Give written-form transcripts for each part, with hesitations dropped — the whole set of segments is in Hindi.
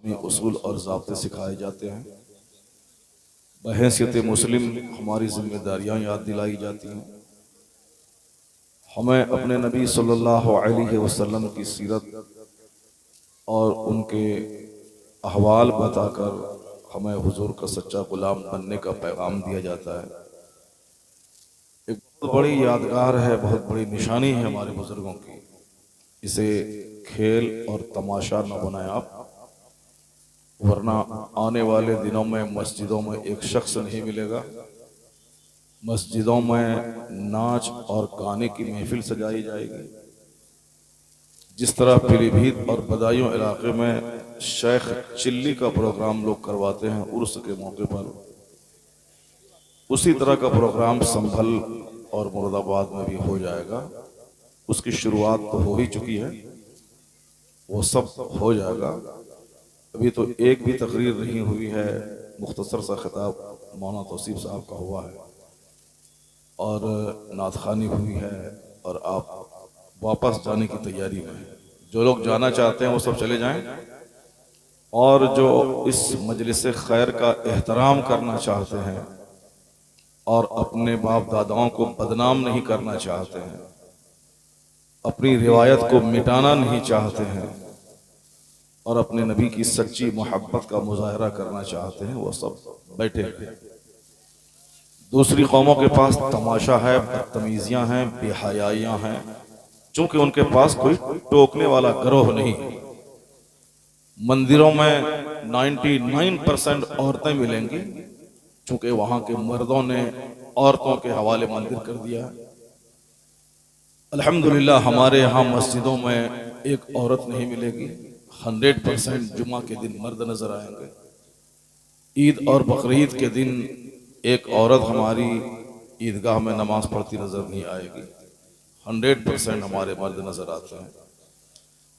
में उसूल और ज़ाब्ते सिखाए जाते हैं। बहैसियत मुस्लिम हमारी जिम्मेदारियां याद दिलाई जाती हैं। हमें अपने नबी सल्लल्लाहु अलैहि वसल्लम की सीरत और उनके अहवाल बताकर हमें हुजूर का सच्चा गुलाम बनने का पैगाम दिया जाता है। एक बहुत बड़ी यादगार है, बहुत बड़ी निशानी है हमारे बुजुर्गों की। इसे खेल और तमाशा न बनाएं आप, वरना आने वाले दिनों में मस्जिदों में एक शख्स नहीं मिलेगा। मस्जिदों में नाच और गाने की महफिल सजाई जाएगी। जिस तरह पीलीभीत और बदायूं इलाके में शेख चिल्ली का प्रोग्राम लोग करवाते हैं उर्स के मौके पर, उसी तरह का प्रोग्राम संभल और मुरादाबाद में भी हो जाएगा। उसकी शुरुआत तो हो ही चुकी है, वो सब हो जाएगा। अभी तो एक भी तकरीर नहीं हुई है, मुख्तसर सा खिताब मौलाना तौसीफ साहब का हुआ है और नात खानी हुई है और आप वापस जाने की तैयारी में हैं। जो लोग जाना चाहते हैं वो सब चले जाएं, और जो इस मजलिस खैर का एहतराम करना चाहते हैं और अपने बाप दादाओं को बदनाम नहीं करना चाहते हैं, अपनी रिवायत को मिटाना नहीं चाहते हैं और अपने नबी की सच्ची मोहब्बत का मुजाहरा करना चाहते हैं, वो सब बैठे हैं। दूसरी कौमों के पास तमाशा है, बदतमीजियां हैं, बेहयाइयां हैं, चूंकि उनके पास कोई टोकने वाला गिरोह नहीं है। मंदिरों में 99% औरतें मिलेंगी, चूंकि वहां के मर्दों ने औरतों के हवाले मंदिर कर दिया है। अल्हम्दुलिल्लाह हमारे यहाँ मस्जिदों में एक औरत नहीं मिलेगी। 100% जुमा के दिन मर्द नजर आएंगे। ईद और बकरीद के दिन एक औरत हमारी ईदगाह में नमाज पढ़ती नजर नहीं आएगी। 100% हमारे मर्द नजर आते हैं,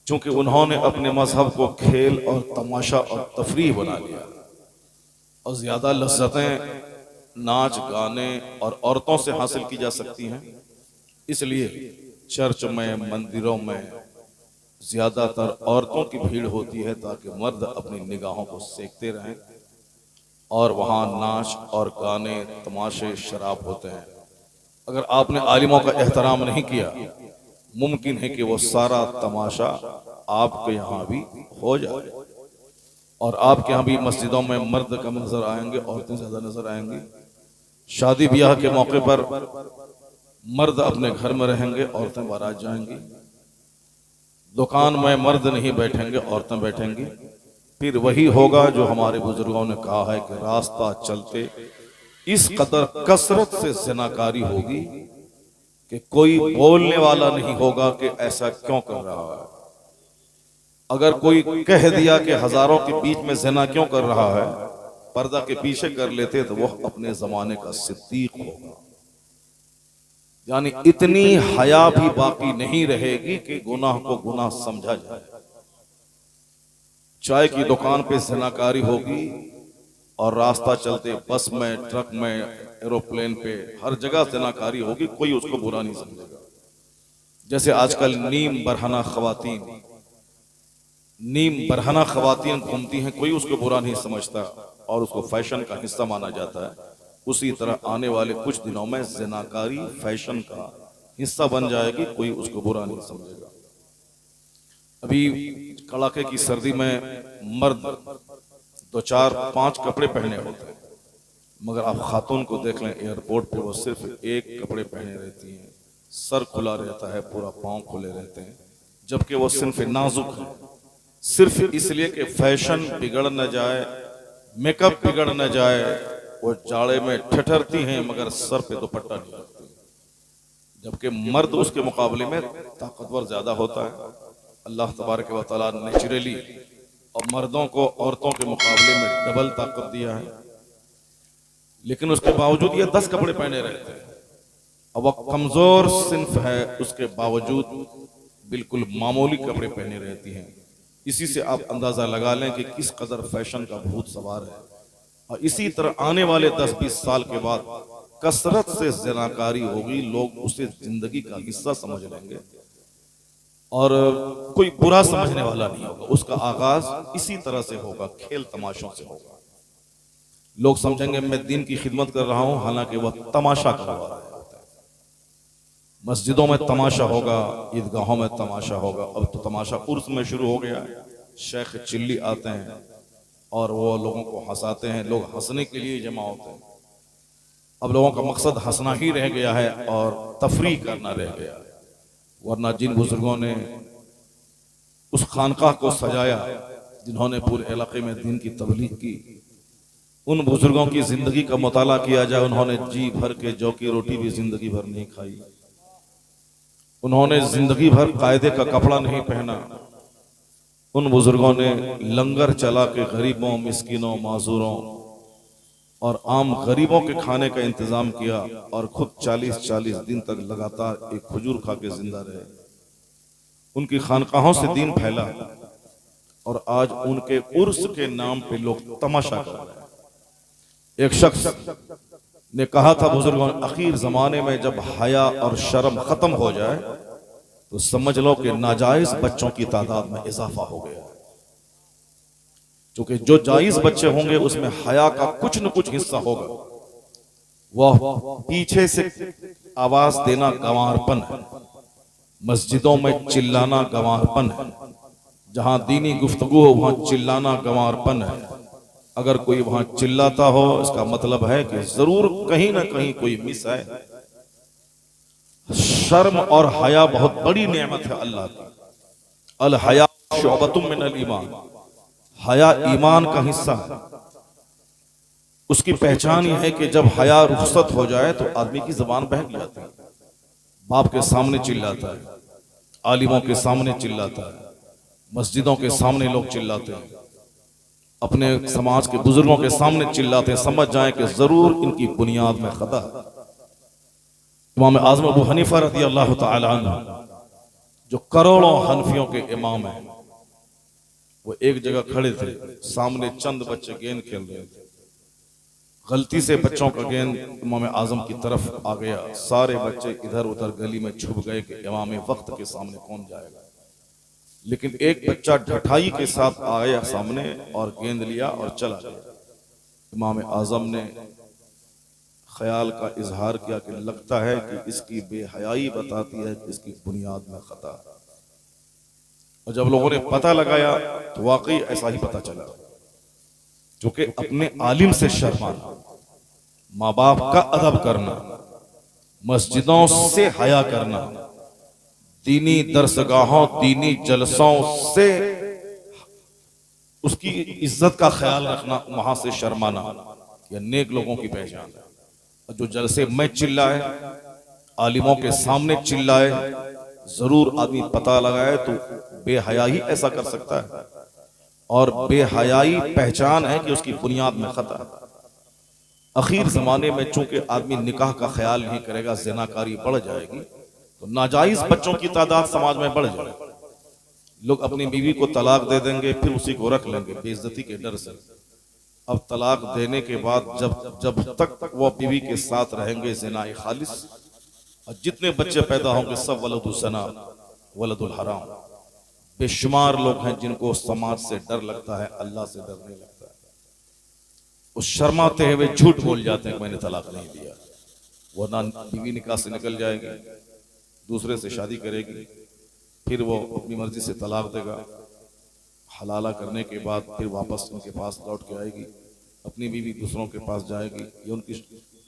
क्योंकि उन्होंने अपने मजहब को खेल और तमाशा और तफरीह बना लिया और ज्यादा लज्जतें नाच गाने और औरतों से हासिल की जा सकती हैं। इसलिए चर्च में, मंदिरों में ज्यादातर औरतों की भीड़ होती है, ताकि मर्द अपनी निगाहों को सेकते रहें और वहां नाच और गाने, तमाशे, शराब होते हैं। अगर आपने आलिमों का एहतराम नहीं किया, मुमकिन है कि वो सारा तमाशा आपके यहाँ भी हो जाए और आपके यहाँ भी मस्जिदों में मर्द कम नजर आएंगे, औरतें ज्यादा नजर आएंगी। शादी ब्याह के मौके पर मर्द अपने घर में रहेंगे, औरतें बारात जाएंगी। दुकान में मर्द नहीं बैठेंगे, औरतें बैठेंगी। फिर वही होगा जो हमारे बुजुर्गों ने कहा है कि रास्ता चलते इस कदर कसरत से ज़िनाकारी होगी कि कोई बोलने वाला नहीं होगा कि ऐसा क्यों कर रहा है। अगर कोई कह दिया कि हजारों के बीच में ज़िना क्यों कर रहा है, पर्दा के पीछे कर लेते तो वह अपने जमाने का सिद्दीक होगा। यानी इतनी हया भी बाकी नहीं रहेगी कि गुनाह को गुनाह समझा जाए। चाय की दुकान पे ज़िनाकारी होगी और रास्ता चलते बस में, ट्रक में, एरोप्लेन पे, हर जगह ज़िनाकारी होगी, कोई उसको बुरा नहीं समझेगा। जैसे आजकल नीम बरहना खवातीन घूमती हैं, कोई उसको बुरा नहीं समझता और उसको फैशन का हिस्सा माना जाता है। उसी तरह आने वाले कुछ दिनों में ज़िनाकारी फैशन का हिस्सा बन जाएगी, कोई उसको बुरा नहीं समझेगा। अभी कड़ाके की सर्दी में मर्द 2, 4, 5 कपड़े पहने होते हैं, मगर आप खातून को देख लें एयरपोर्ट पे, वो सिर्फ एक कपड़े पहने रहती हैं। सर खुला रहता है, पूरा पांव खुले रहते हैं, जबकि वो सिर्फ नाजुक है, सिर्फ इसलिए कि फैशन बिगड़ न जाए, मेकअप बिगड़ न जाए। वो जाड़े में ठठरती हैं मगर सर पे दुपट्टा नहीं रखती, जबकि मर्द उसके मुकाबले में ताकतवर ज्यादा होता है। अल्लाह तबारक व तआला नेचुरली और मर्दों को औरतों के मुकाबले में डबल ताकत दिया है, लेकिन उसके बावजूद ये 10 कपड़े पहने रहते हैं। अब वह कमजोर सिंफ है, उसके बावजूद बिल्कुल मामूली कपड़े पहने रहती हैं। इसी से आप अंदाजा लगा लें कि किस कदर फैशन का भूत सवार है। और इसी तरह आने वाले 10-20 साल के बाद कसरत से ज़िनाकारी होगी, लोग उसे जिंदगी का हिस्सा समझ लेंगे और कोई बुरा समझने वाला नहीं होगा। उसका आगाज इसी तरह से होगा, खेल तमाशों से होगा। लोग समझेंगे मैं दीन की खिदमत कर रहा हूं, हालांकि वह तमाशा करवा रहा है। मस्जिदों में तमाशा होगा, ईदगाहों में तमाशा होगा। अब तो तमाशा उर्स में शुरू हो गया है। शेख चिल्ली आते हैं और वो लोगों को हंसाते हैं, लोग हंसने के लिए जमा होते हैं। अब लोगों का मकसद हंसना ही रह गया है और तफरीह करना रह गया है। वरना जिन बुजुर्गों ने उस खानकाह को सजाया, जिन्होंने पूरे इलाके में दीन की तबलीग की, उन बुजुर्गों की जिंदगी का मुताला किया जाए। उन्होंने जी भर के जौ की रोटी भी जिंदगी भर नहीं खाई, उन्होंने जिंदगी भर कायदे का कपड़ा नहीं पहना। उन बुजुर्गों ने लंगर चला के गरीबों, मिस्किनों, माजूरों और आम गरीबों के खाने का इंतजाम किया और खुद 40-40 दिन तक लगातार एक खजूर खा के जिंदा रहे। उनकी खानकाहों से दीन फैला और आज उनके उर्स के नाम पे लोग तमाशा कर रहे हैं। एक शख्स ने कहा था बुजुर्गों, आखिर जमाने में जब हया और शर्म खत्म हो जाए तो समझ लो कि नाजायज बच्चों की तादाद में इजाफा हो गया। क्योंकि जो जायज बच्चे होंगे उसमें हया का कुछ न कुछ हिस्सा होगा। वह पीछे से आवाज देना गंवारपन है, मस्जिदों में चिल्लाना गंवारपन है, जहां दीनी गुफ्तगू हो वहां चिल्लाना गंवारपन है। अगर कोई वहां चिल्लाता हो इसका मतलब है कि जरूर कहीं ना कहीं कोई मिस है। शर्म और हया बहुत बड़ी नेमत है अल्लाह की। अल हया शुअबतुम मिनल ईमान, हया ईमान का हिस्सा है। उसकी पहचान यह है कि जब हया रुखसत हो जाए तो आदमी की जबान बहक जाती है। बाप के सामने चिल्लाता है, आलिमों के सामने चिल्लाता है, मस्जिदों के सामने लोग चिल्लाते हैं, अपने समाज के बुजुर्गों के सामने चिल्लाते हैं। समझ जाएं कि जरूर इनकी बुनियाद में खता है। इमाम आज़म अबू हनीफा रज़ी अल्लाह तआला अन्हु, जो करोड़ों हनफियों के इमाम हैं, वो एक जगह खड़े थे। सामने चंद बच्चे गेंद खेल रहे थे। गलती से बच्चों का गेंद इमाम आज़म की तरफ आ गया। सारे बच्चे इधर उधर गली में छुप गए कि इमाम वक्त के सामने कौन जाएगा। लेकिन एक बच्चा ढठाई के साथ आया सामने और गेंद लिया और चला गया। इमाम आज़म ने ख्याल का इजहार किया कि लगता है कि इसकी बेहयाई बताती है कि इसकी बुनियाद में खता है। और जब लोगों ने पता लगाया तो वाकई ऐसा ही पता चला। क्योंकि अपने आलिम से शर्माना, माँ बाप का अदब करना, मस्जिदों से हया करना, दीनी दरसगाहों, दीनी जलसों से उसकी इज्जत का ख्याल रखना, वहां से शर्माना, यह नेक लोगों की पहचान है। जो जलसे में चिल्लाए, आलिमों के सामने चिल्लाए, जरूर आदमी पता लगाए तो बेहयाई ही ऐसा कर सकता है। और बेहयाई पहचान है कि उसकी बुनियाद में खता है। आखिर जमाने में चूंकि आदमी निकाह का ख्याल नहीं करेगा, ज़िनाकारी बढ़ जाएगी, तो नाजायज बच्चों की तादाद समाज में बढ़ जाएगी। लोग अपनी बीवी को तलाक दे देंगे, फिर उसी को रख लेंगे बेइज्जती के डर से। अब तलाक देने के बाद जब तक वो बीवी के साथ रहेंगे ज़िना खालिस, और जितने बच्चे पैदा होंगे सब वलदुल ज़ना वलदुल हराम। बेशुमार लोग हैं जिनको समाज से डर लगता है, अल्लाह से डर नहीं लगता है। वो शर्माते हुए झूठ बोल जाते हैं मैंने तलाक नहीं दिया, वरना बीवी निकाह से निकल जाएगी, दूसरे से शादी करेगी, फिर वो अपनी मर्जी से तलाक देगा। हलाला करने के बाद फिर वापस उनके पास लौट के आएगी, अपनी बीवी दूसरों के पास जाएगी। ये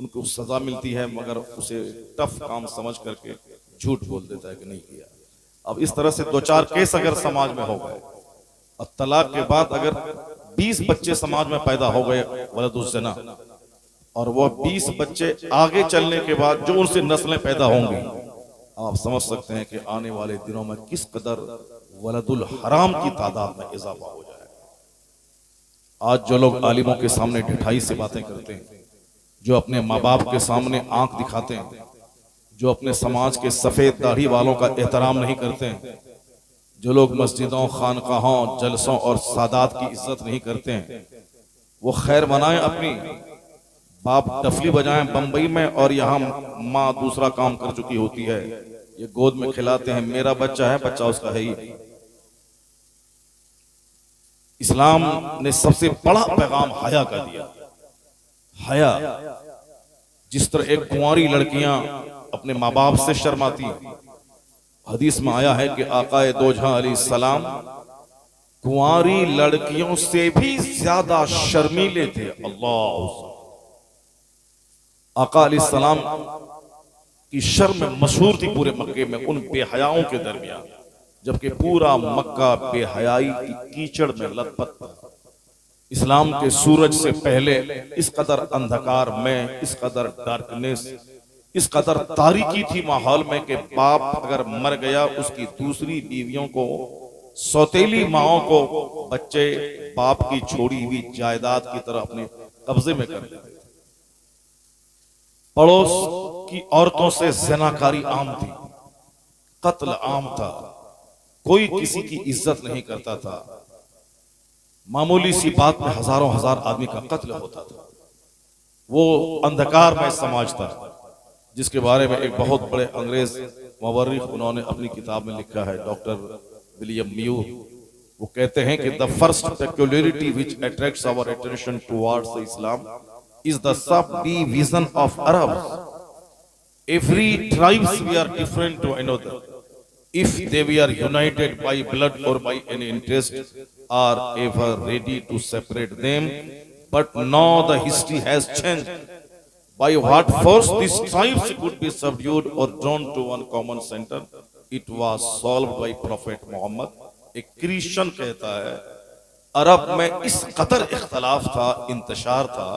उनको सजा मिलती है, मगर उसे टफ काम समझ करके झूठ बोल देता है कि नहीं किया। अब इस तरह से 2-4 केस अगर समाज में हो गए, अब तलाक के बाद अगर 20 बच्चे समाज में पैदा हो गए वलदुल ज़ना, और वो 20 बच्चे आगे चलने के बाद जो उनसे नस्लें पैदा होंगी, आप समझ सकते हैं कि आने वाले दिनों में किस कदर वलदुल हराम की तादाद में इजाफा हो जाएगा। आज जो लोग आलिमों के सामने ढिठाई से बातें करते हैं, जो अपने माँ बाप के सामने आंख दिखाते हैं, जो अपने समाज के सफेद दाढ़ी वालों का एहतराम नहीं करते हैं, जो लोग मस्जिदों, खानकाहों, जलसों और सादात की इज्जत नहीं करते हैं, वो खैर मनाएं अपनी। बाप डफली बजाएं बंबई में और यहाँ माँ दूसरा काम कर चुकी होती है, ये गोद में खिलाते हैं, मेरा बच्चा है, बच्चा उसका है ही। इस्लाम ने सबसे बड़ा पैगाम हया का दिया। हया, जिस तरह एक कुंवारी लड़कियां अपने माँ बाप से शर्माती, हदीस में आया है कि आकाए दो जहां अलैहिस्सलाम कुंवारी लड़कियों से भी ज्यादा शर्मीले थे। अल्लाह, आका अलैहिस्सलाम की शर्म मशहूर थी पूरे मक्के में उन बेहयाओं के दरमियान, जबकि पूरा मक्का बेहयाई की कीचड़ में लथपथ था। इस्लाम के सूरज से पहले इस कदर अंधकार में, इस कदर डार्कनेस, इस कदर तारीकी थी माहौल में कि बाप अगर मर गया, उसकी दूसरी बीवियों को, सौतेली माओं को बच्चे बाप की छोड़ी हुई जायदाद की तरह अपने कब्जे में कर लेते थे। पड़ोस की औरतों से ज़िनाकारी आम थी, कत्ल आम था, कोई किसी की इज्जत नहीं करता था। मामूली सी बात में हजारों हजार आदमी का कत्ल होता था। वो अंधकार में समाज था, जिसके बारे में एक बहुत बड़े अंग्रेज मुवर्रिख उन्होंने अपनी किताब में लिखा है, डॉक्टर विलियम म्यूर। वो कहते हैं कि the first peculiarity which attracts our attention towards the Islam is the subdivision of Arabs. Every tribes were different to another. If they were united by blood or by any interest, are ever ready to separate them. But now the history has changed. By what force these tribes could be subdued or drawn to one common center, it was solved by Prophet Muhammad. एक क्रिश्चियन कहता है, अरब में इस कदर इख्तलाफ था, इंतशार था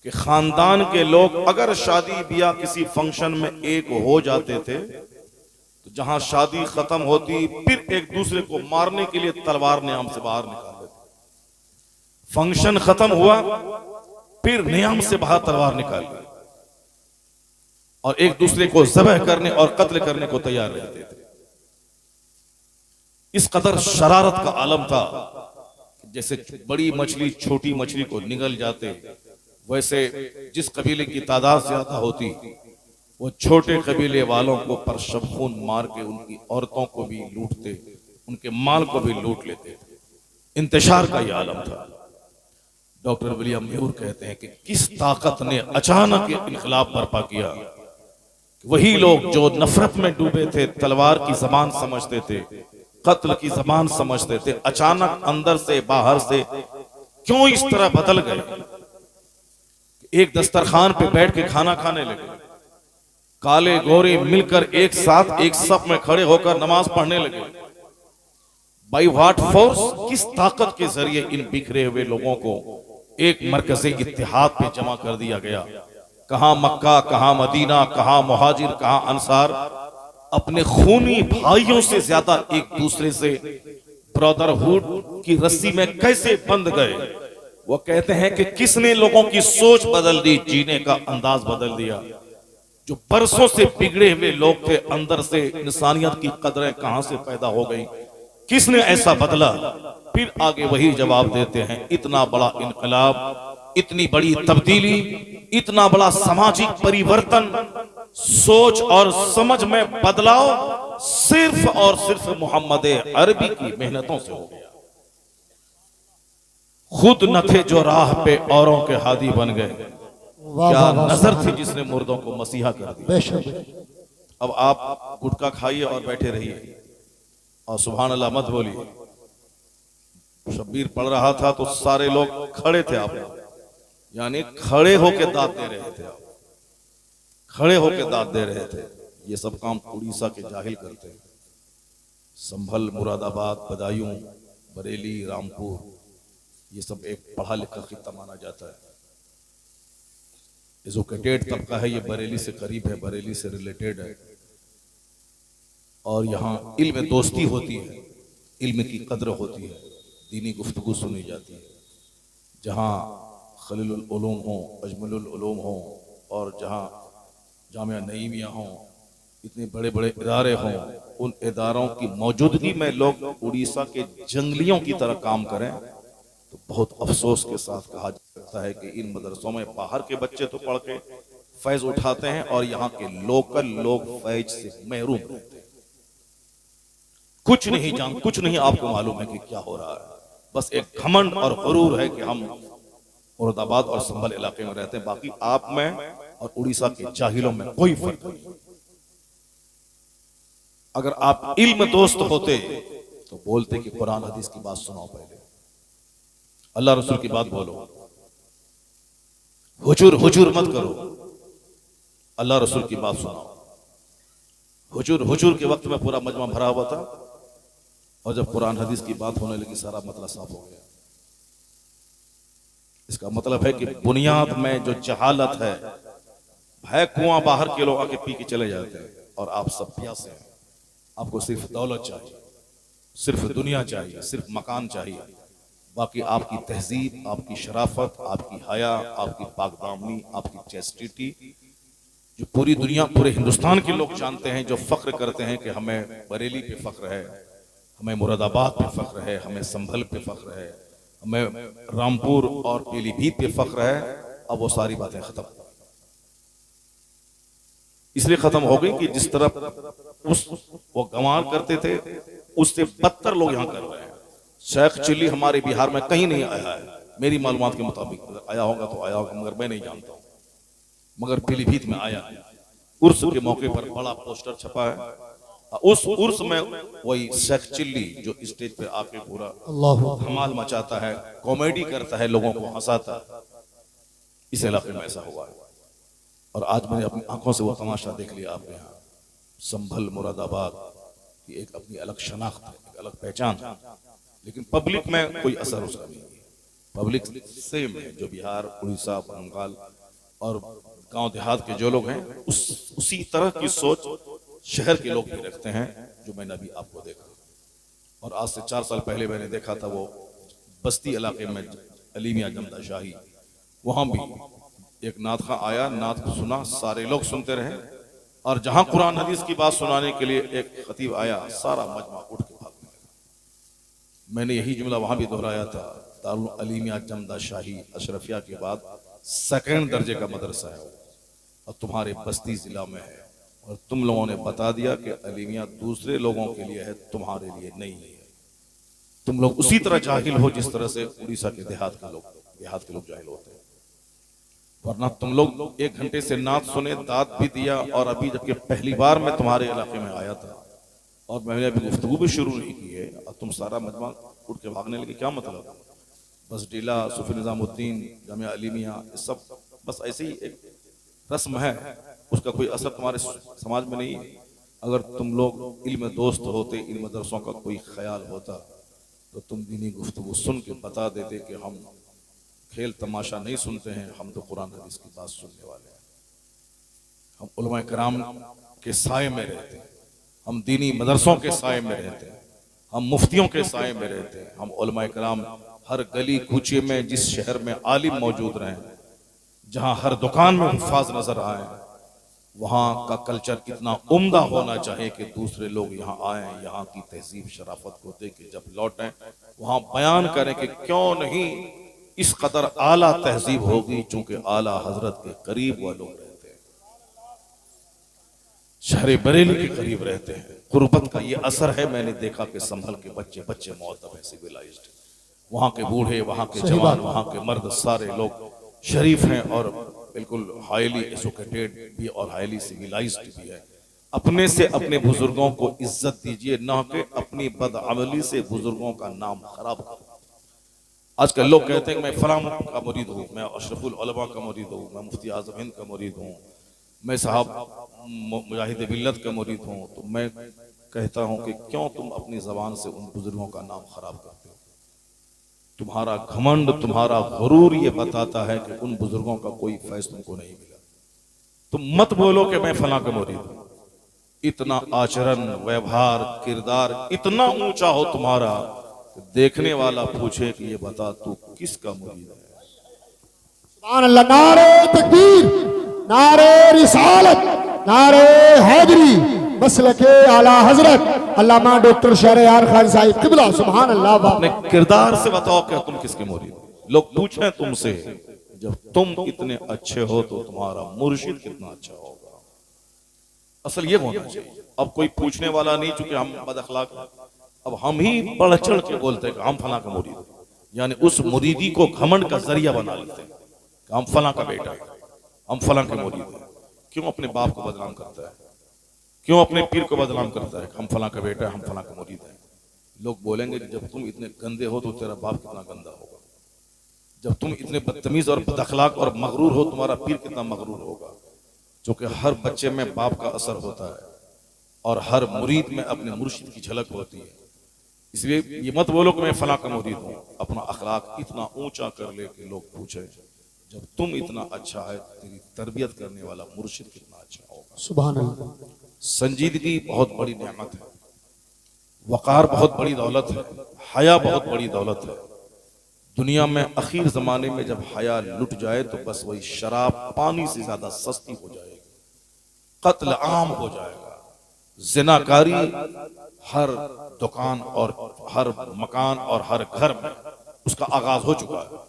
कि खानदान के लोग अगर शादी ब्याह किसी फंक्शन में एक हो जाते थे, तो जहां शादी खत्म होती फिर एक दूसरे को मारने के लिए तलवार नियाम से बाहर निकाल देते। फंक्शन खत्म हुआ, फिर नियाम से बाहर तलवार निकाल दी और एक दूसरे को ज़बह करने और कत्ल करने को तैयार रहते थे। इस कदर शरारत का आलम था, जैसे बड़ी मछली छोटी मछली को निगल जाते, वैसे जिस कबीले की तादाद ज्यादा होती, वो छोटे कबीले वालों को परशब खून मार के उनकी औरतों को भी लूटते, उनके माल को भी लूट लेते थे। इंतशार का यह आलम था। डॉक्टर विलियम म्यूर कहते हैं कि किस ताकत ने अचानक इनकलाब बर्पा किया। वही लोग जो नफरत में डूबे थे, तलवार की जबान समझते थे, कत्ल की जबान समझते थे, अचानक अंदर से बाहर से क्यों इस तरह बदल गए। एक दस्तरखान पे बैठ के खाना खाने लगे, काले गोरे मिलकर एक साथ एक सफ में खड़े होकर नमाज पढ़ने लगे। बाई व्हाट फोर्स, किस ताकत के जरिए इन बिखरे हुए लोगों को एक मरकज़े इत्तेहाद पे जमा कर दिया गया। कहां मक्का, कहां मदीना, कहां मुहाजिर, कहां अंसार अपने खूनी भाइयों से ज्यादा एक दूसरे से ब्रदरहुड की रस्सी में कैसे बंध गए। वो कहते हैं कि किसने लोगों की सोच बदल दी, जीने का अंदाज बदल दिया। जो बरसों से बिगड़े हुए लोग थे, अंदर से इंसानियत की कदरें कहां से पैदा हो गई, किसने ऐसा बदला। फिर आगे वही जवाब देते हैं, इतना बड़ा इनकलाब, इतनी बड़ी तब्दीली, इतना बड़ा सामाजिक परिवर्तन, सोच और समझ में बदलाव सिर्फ और सिर्फ मोहम्मद अरबी की मेहनतों से हो गया। खुद न थे जो राह पे औरों के हादी बन गए, क्या नजर थी जिसने मुर्दों को मसीहा कर दिया। अब आप गुटखा खाइए और बैठे रहिए और सुभान अल्लाह मत बोलिए। शब्बीर पढ़ रहा था तो सारे लोग खड़े थे, आप यानी खड़े होके दाद दे रहे थे, खड़े होके दाद दे रहे थे। ये सब काम उड़ीसा के जाहिल करते हैं। संभल, मुरादाबाद, बदायूं, बरेली, रामपुर, ये सब एक पढ़ा लिखा खित्ता माना जाता है। एजुकेटेड तबका है, ये बरेली से करीब है, बरेली से रिलेटेड है। और यहाँ इल्म दोस्ती होती है, इल्म की कद्र होती है, दीनी गुफ्तगू सुनी जाती है। जहाँ खलीलुल उलूम हो, अजमलुल उलूम हो और जहाँ जामिया नईमिया हो, इतने बड़े बड़े इदारे हों, उन इदारों की मौजूदगी में लोग उड़ीसा के जंगलियों की तरह काम करें तो बहुत अफसोस के साथ कहा जाता है कि इन मदरसों में बाहर के बच्चे तो पढ़ के फैज उठाते हैं और यहाँ के लोकल लोग फैज से महरूम रहते हैं। कुछ नहीं आपको मालूम है कि क्या हो रहा है। बस एक घमंड और गुरूर है कि हम मुरादाबाद और संभल इलाके में रहते हैं, बाकी आप में और उड़ीसा के जाहिलों में कोई फर्क नहीं। अगर आप इल्म दोस्त होते तो बोलते कि कुरान हदीस की बात सुनाओ, पहले अल्लाह रसूल की बात बोलो, हुजूर मत करो, अल्लाह रसूल की बात सुनाओ। हुजूर के वक्त में पूरा मजमा भरा हुआ था और जब कुरान हदीस की बात होने लगी सारा मतलब साफ हो गया। इसका मतलब है कि बुनियाद में जो जहालत है कुआं बाहर के लोग आके पी के चले जाते हैं और आप सब प्यासे हैं। आपको सिर्फ दौलत चाहिए, सिर्फ दुनिया चाहिए, सिर्फ मकान चाहिए, बाकी आपकी तहजीब, आपकी शराफत, आपकी हया, आपकी पाकदामनी, आपकी चेस्टिटी, जो पूरी दुनिया, पूरे हिंदुस्तान के लोग जानते हैं, जो फख्र करते हैं कि हमें बरेली पे फख्र है, हमें मुरादाबाद पे फख्र है, हमें संभल पे फख्र है, हमें रामपुर और पीलीभीत पे फख्र है। अब वो सारी बातें खत्म, इसलिए खत्म हो गई कि जिस तरह वो गंवार करते थे उससे बदतर लोग यहां कर रहे हैं। शेख चिल्ली हमारे बिहार में कहीं नहीं आया है, मेरी मालूमात के मुताबिक। आया होगा तो आया होगा, मगर मैं नहीं जानता हूं। मगर पीलीभीत में आया है, उर्स के मौके पर बड़ा पोस्टर छपा है। उस उर्स में वही शेख चिल्ली जो स्टेज पे आके पूरा धमाल मचाता है, कॉमेडी करता है, लोगों को हंसाता है। इस इलाके में ऐसा हुआ है और आज मैंने अपनी आंखों से वो तमाशा देख लिया। आपके यहाँ संभल, मुरादाबाद की एक अपनी अलग शनाख्त है, एक अलग पहचान है, लेकिन पब्लिक में कोई असर उसका नहीं है। पब्लिक सेम है, जो बिहार, उड़ीसा, बंगाल और गांव देहात के जो लोग हैं, उसी तरह की सोच शहर के लोग भी रखते हैं, जो मैंने अभी आपको देखा। और आज से 4 साल पहले मैंने देखा था वो बस्ती इलाके में अली मियां जमदा शाही, वहां भी एक नात खां आया, नात को सुना, सारे लोग सुनते रहे। और जहां कुरान हदीस की बात सुनाने के लिए एक खतीब आया, सारा मजमा उठ के भागने लगा। मैंने यही जुमला वहां भी दोहराया था, दारुल अली मियां जमदा शाही अशरफिया के बाद 2nd दर्जे का मदरसा है और तुम्हारे बस्ती जिला में है, और तुम लोगों ने बता दिया कि अली मियां दूसरे लोगों के लिए है, तुम्हारे लिए नहीं है। तुम लोग उसी तरह जाहिल हो जिस तरह से उड़ीसा के देहात के लोग जाहिल होते हैं। वरना तुम लोग 1 घंटे से नात सुने, दाद भी दिया, और अभी जबकि पहली बार मैं तुम्हारे इलाके में आया था और मैंने अभी गुफ्तगू भी शुरू नहीं की है और तुम सारा मजमा उठ के भागने लगे। क्या मतलब? बस डीला, सूफी निजामुद्दीन, जामिया अली मियां, सब बस ऐसे ही एक रस्म है, उसका कोई असर तुम्हारे समाज में नहीं है। अगर तुम लोग इल्म दोस्त होते, इल्म दरसों का कोई ख्याल होता, तो तुम दीनी गुफ्तगू सुन के बता देते कि हम खेल तमाशा नहीं सुनते हैं, हम तो कुरान हदीस की बात सुनने वाले हैं। हम उलमा कराम के साए में रहते हैं, हम दीनी मदरसों के साए में रहते हैं, हम मुफ्तियों के साए में रहते हैं। हम उलमा कराम हर गली कूचे में, जिस शहर में आलिम मौजूद रहें, जहां हर दुकान में हुफ्फाज नजर आए, वहां का कल्चर इतना उम्दा होना चाहिए कि दूसरे लोग यहाँ आए, यहाँ की तहजीब शराफत को देख के जब लौटें, वहां बयान करें कि क्यों नहीं इस कदर आला तहजीब होगी, चूंकि आला हजरत के करीब वह लोग रहते हैं, शहर बरेली के करीब रहते हैं। कुर्बत का ये असर है। मैंने देखा कि संभल के बच्चे मुअद्दब है, सिविलाइज्ड, वहां के बूढ़े, वहां के जवान, वहां के मर्द, सारे लोग शरीफ हैं और बिल्कुल हाईली एजुकेटेड भी और हाईली सिविलाइज्ड भी है। अपने से अपने बुजुर्गों को इज्जत दीजिए, ना कि अपनी बदअमली से बुजुर्गों का नाम खराब करो। आजकल लोग कहते हैं कि मैं फलां का मुरीद हूँ, मैं अशरफुल उलमा का मुरीद हूँ, मैं मुफ्ती आज़म हिंद का मुरीद हूँ, मैं साहब मुजाहिद मिल्लत का मुरीद हूँ। तो मैं कहता हूँ कि क्यों तुम अपनी जबान से उन बुजुर्गों का नाम खराब करते हो? तुम्हारा घमंड, तुम्हारा गुरूर ये बताता है कि उन बुजुर्गों का कोई फैज़ तुमको नहीं मिला। तुम मत बोलो कि मैं फलां का मुरीद हूँ। इतना आचरण, व्यवहार, किरदार इतना ऊंचा हो तुम्हारा, देखने वाला पूछे कि ये बता तू किसका मुरीद है। सुभान अल्लाह। नारे तकबीर, नारे रिसालत, नारे हैदरी, मसलके आला हजरत अल्लामा डॉक्टर शहरयार खान साहिब किबला। सुभान अल्लाह। अपने किरदार से बताओ क्या तुम किसके मुरीद हो। लोग पूछें तुमसे, जब तुम इतने अच्छे हो तो तुम्हारा मुर्शिद कितना अच्छा होगा। असल ये होना चाहिए। अब कोई पूछने वाला नहीं, चूंकि हम बद अखलाक हैं, अब हम ही बढ़ चढ़ के बोलते हैं कि हम फला का मुरीद हैं, यानी उस मुरीदी को घमंड का जरिया बना लेते हैं कि हम फला का बेटा है, हम फला के मुरीद हैं। क्यों अपने बाप को बदनाम करता है, क्यों अपने पीर को बदनाम करता है, हम फला का बेटा है, हम फला का मुरीद हैं। लोग बोलेंगे कि जब तुम इतने गंदे हो तो तेरा बाप कितना गंदा होगा, जब तुम इतने बदतमीज और बदअखलाक और मगरूर हो तुम्हारा पीर कितना मगरूर होगा। क्योंकि हर बच्चे में बाप का असर होता है और हर मुरीद में अपने मुर्शिद की झलक होती है। इसलिए ये मत बोलो कि मैं फला का मुरीद हूं, अपना अखलाक इतना ऊंचा कर ले कि लोग पूछे जब तुम इतना अच्छा है तेरी तरबियत करने वाला मुर्शिद कितना अच्छा होगा। सुभान अल्लाह। संजीदगी बहुत बड़ी नेमत है, वकार बहुत बड़ी दौलत है, हया बहुत बड़ी दौलत है। दुनिया में आखिर जमाने में जब हया लुट जाए तो बस वही शराब पानी से ज्यादा सस्ती हो जाएगी, कत्ल आम हो जाएगा, जिनाकारी हर दुकान और हर मकान और हर घर में उसका आगाज हो चुका है।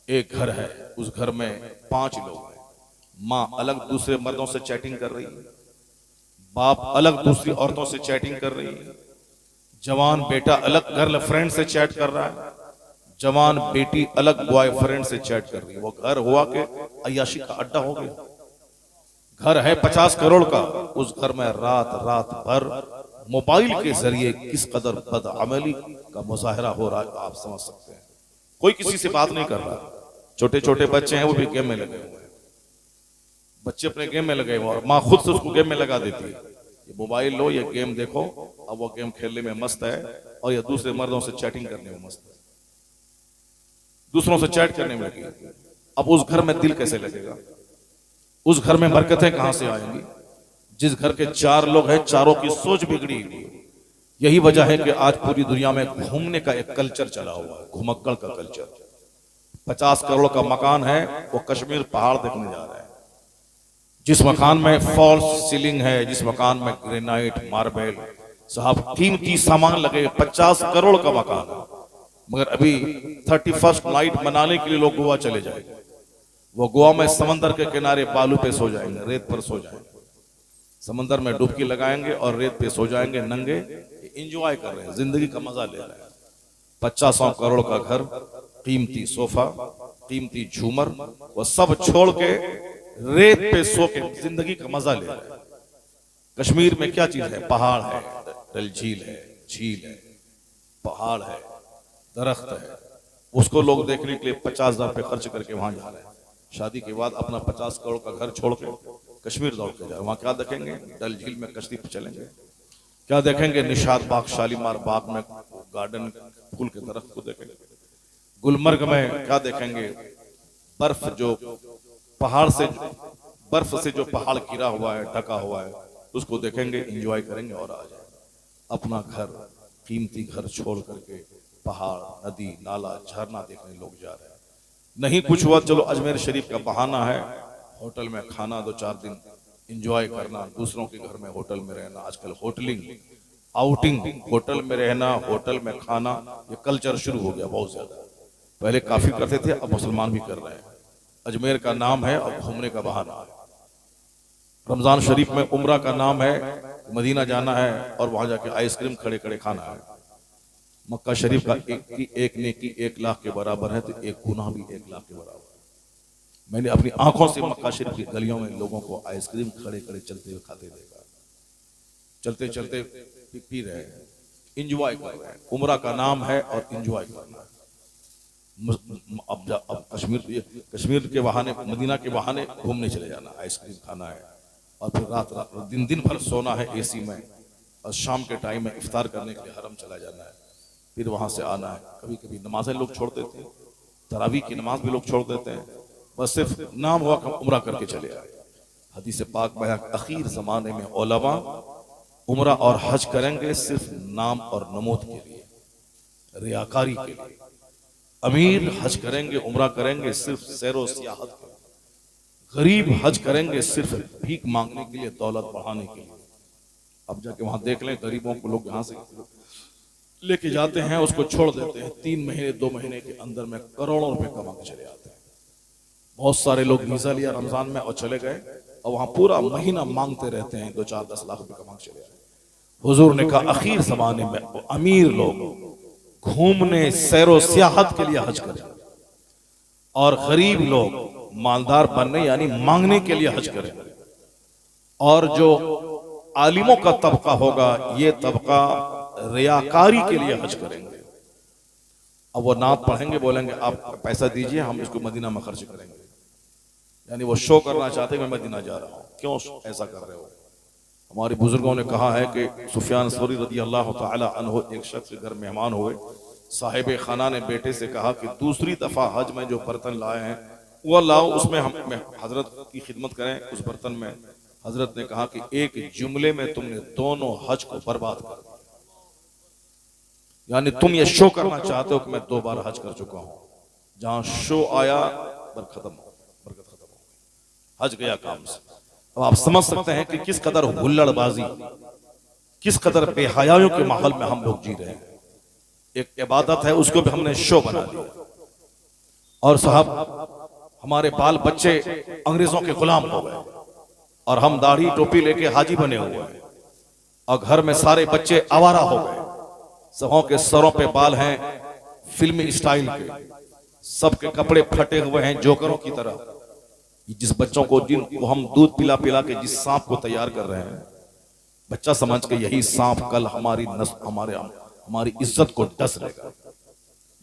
एक घर है, उस घर में 5 लोग हैं, माँ अलग दूसरे मर्दों से चैटिंग कर रही है, बाप अलग दूसरी औरतों से चैटिंग कर रही है, जवान बेटा अलग गर्लफ्रेंड से चैट कर रहा है, जवान बेटी अलग बॉयफ्रेंड से चैट कर रही है। वो घर हुआ के अय्याशी का अड्डा हो गया। घर है 50 करोड़ का, उस घर में रात रात भर मोबाइल के जरिए किस कदर बदअमली का मुजाहरा हो रहा है आप समझ सकते हैं। कोई किसी से बात नहीं कर रहा, छोटे छोटे बच्चे हैं वो भी गेम में लगे हुए हैं, बच्चे अपने गेम में लगे हुए और माँ खुद से उसको गेम में लगा देती है, ये मोबाइल लो, ये गेम देखो। अब वो गेम खेलने में मस्त है और ये दूसरे मर्दों से चैटिंग करने में मस्त है, दूसरों से चैट करने में लगी। अब उस घर में दिल कैसे लगेगा, उस घर में बरकतें कहां से आएंगी। जिस घर के 4 लोग हैं, चारों की सोच बिगड़ी हुई। यही वजह है कि आज पूरी दुनिया में घूमने का एक कल्चर चला हुआ है, घुमक्कड़ का कल्चर। 50 करोड़ का मकान है, वो कश्मीर पहाड़ देखने जा रहा है। जिस मकान में फॉल्स सीलिंग है, जिस मकान में ग्रेनाइट मार्बल साहब कीमती सामान लगे, 50 करोड़ का मकान है, मगर अभी 31st नाइट मनाने के लिए लोग गोवा चले जाएंगे। वो गोवा में समंदर के किनारे बालू पे सो जाएंगे, रेत पर सो जाएंगे, समंदर में डुबकी लगाएंगे और रेत पे सो जाएंगे नंगे। एंजॉय कर रहे हैं, जिंदगी का मजा ले रहे हैं। 50 करोड़ का घर, कीमती सोफा, कीमती झूमर, वो सब छोड़ के रेत पे सो के जिंदगी का मजा ले रहे हैं। कश्मीर में क्या चीज है, पहाड़ है, डल झील है, झील है, पहाड़ है, दरख्त है, उसको लोग देखने के लिए 50,000 रुपये खर्च करके वहां जा रहे हैं। शादी के बाद अपना 50 करोड़ का घर छोड़ के कश्मीर दौड़ के जाए, वहां क्या देखेंगे, डल झील में कश्ती पर चलेंगे, क्या देखेंगे, निशात बाग शालीमार बाग में गार्डन फूल के दरख्त को देखेंगे, गुलमर्ग में क्या देखेंगे, बर्फ जो पहाड़ से बर्फ से जो पहाड़ गिरा हुआ है, ढका हुआ है, उसको देखेंगे, एंजॉय करेंगे और आ जाएंगे। अपना घर, कीमती घर छोड़ करके पहाड़, नदी, नाला, झरना देखने लोग जा रहे हैं। नहीं कुछ हुआ, चलो अजमेर शरीफ का बहाना है, होटल में खाना 2-4 दिन एंजॉय करना, दूसरों के घर में होटल में रहना। आजकल होटलिंग, आउटिंग, होटल में रहना, होटल में खाना, ये कल्चर शुरू हो गया बहुत ज्यादा। पहले काफी करते थे, अब मुसलमान भी कर रहे हैं। अजमेर का नाम है और घूमने का बहाना है। रमजान शरीफ में उम्रा का नाम है, मदीना जाना है और वहां जाके आइसक्रीम खड़े खड़े खाना है। मक्का शरीफ का एक नेकी 1 लाख के बराबर है, तो एक गुनाह भी 1 लाख के बराबर है। मैंने अपनी आंखों से मक्का शरीफ की गलियों में लोगों को आइसक्रीम खड़े खड़े चलते हुए खाते देखा, चलते चलते पी रहे हैं, इंजॉय कर रहे हैं। उम्रा का नाम है और इंजॉय करना है। अब कश्मीर के बहाने, मदीना के बहाने घूमने चले जाना, आइसक्रीम खाना है और फिर रात रात दिन भर सोना है एसी में, और शाम के टाइम में इफ्तार करने के लिए हरम चला जाना है, फिर वहां से आना है। कभी कभी नमाजें लोग छोड़ देते हैं, तरावी की नमाज भी लोग छोड़ देते हैं, बस सिर्फ नाम हुआ उम्रा करके चले आए। हदीस पाक में आखिर जमाने में उलमा उम्रा और हज करेंगे सिर्फ नाम और नमूद के लिए, रियाकारी के लिए। अमीर हज करेंगे, उम्रा करेंगे सिर्फ सैरो सियाहत के लिए। गरीब हज करेंगे सिर्फ भीख मांगने के लिए, दौलत बढ़ाने के लिए। अब जाके वहां देख लें, गरीबों को लोग यहाँ से लेके जाते हैं, उसको छोड़ देते हैं, 3 महीने 2 महीने के अंदर में करोड़ों रुपए कमा के चले आते हैं। बहुत सारे लोग वीजा लिया रमजान में और चले गए और वहां पूरा महीना मांगते रहते हैं, 2-4-10 लाख रुपए का मांग चले आए। हुजूर ने कहा आखिर जमाने में वो अमीर लोग घूमने सैरो सियाहत के लिए हज करें और गरीब लोग मालदार बनने यानी मांगने के लिए हज करें, और जो आलिमों का तबका होगा ये तबका रियाकारी के लिए हज करेंगे। अब वो नात पढ़ेंगे, बोलेंगे आप पैसा दीजिए हम इसको मदीना में खर्च करेंगे, यानी वो शो करना चाहते हैं मैं मदीना जा रहा हूं, क्यों ऐसा कर रहे हो। हमारे बुजुर्गों ने कहा है कि सुफियान सौरी रज़ी अल्लाह तआला अन्हु एक शख्स के घर मेहमान हुए, साहिब खाना ने बेटे से कहा कि दूसरी दफा हज में जो बर्तन लाए हैं वो लाओ, उसमें हम हजरत की खिदमत करें उस बर्तन में। हजरत ने कहा कि एक जुमले में तुमने दोनों हज को बर्बाद कर दिया, यानी तुम ये शो करना चाहते हो कि मैं 2 बार हज कर चुका हूं, जहां शो आया बरकत खत्म हो गई, हज गया काम से। अब आप समझ सकते हैं कि किस कदर हुल्लड़बाजी, किस कदर बेहयाओं के माहौल में हम लोग जी रहे हैं। एक इबादत है उसको भी हमने शो बना दिया। और साहब हमारे बाल बच्चे अंग्रेजों के गुलाम हो गए और हम दाढ़ी टोपी लेके हाजी बने हुए हैं, और घर में सारे बच्चे आवारा हो गए, सबों के सरों पे बाल हैं फिल्मी स्टाइल के, सबके कपड़े फटे हुए हैं जोकरों की तरह। जिस बच्चों को जिनको हम दूध पिला पिला के जिस सांप को तैयार कर रहे हैं, बच्चा समझ के यही सांप कल हमारी इज्जत को डस लेगा।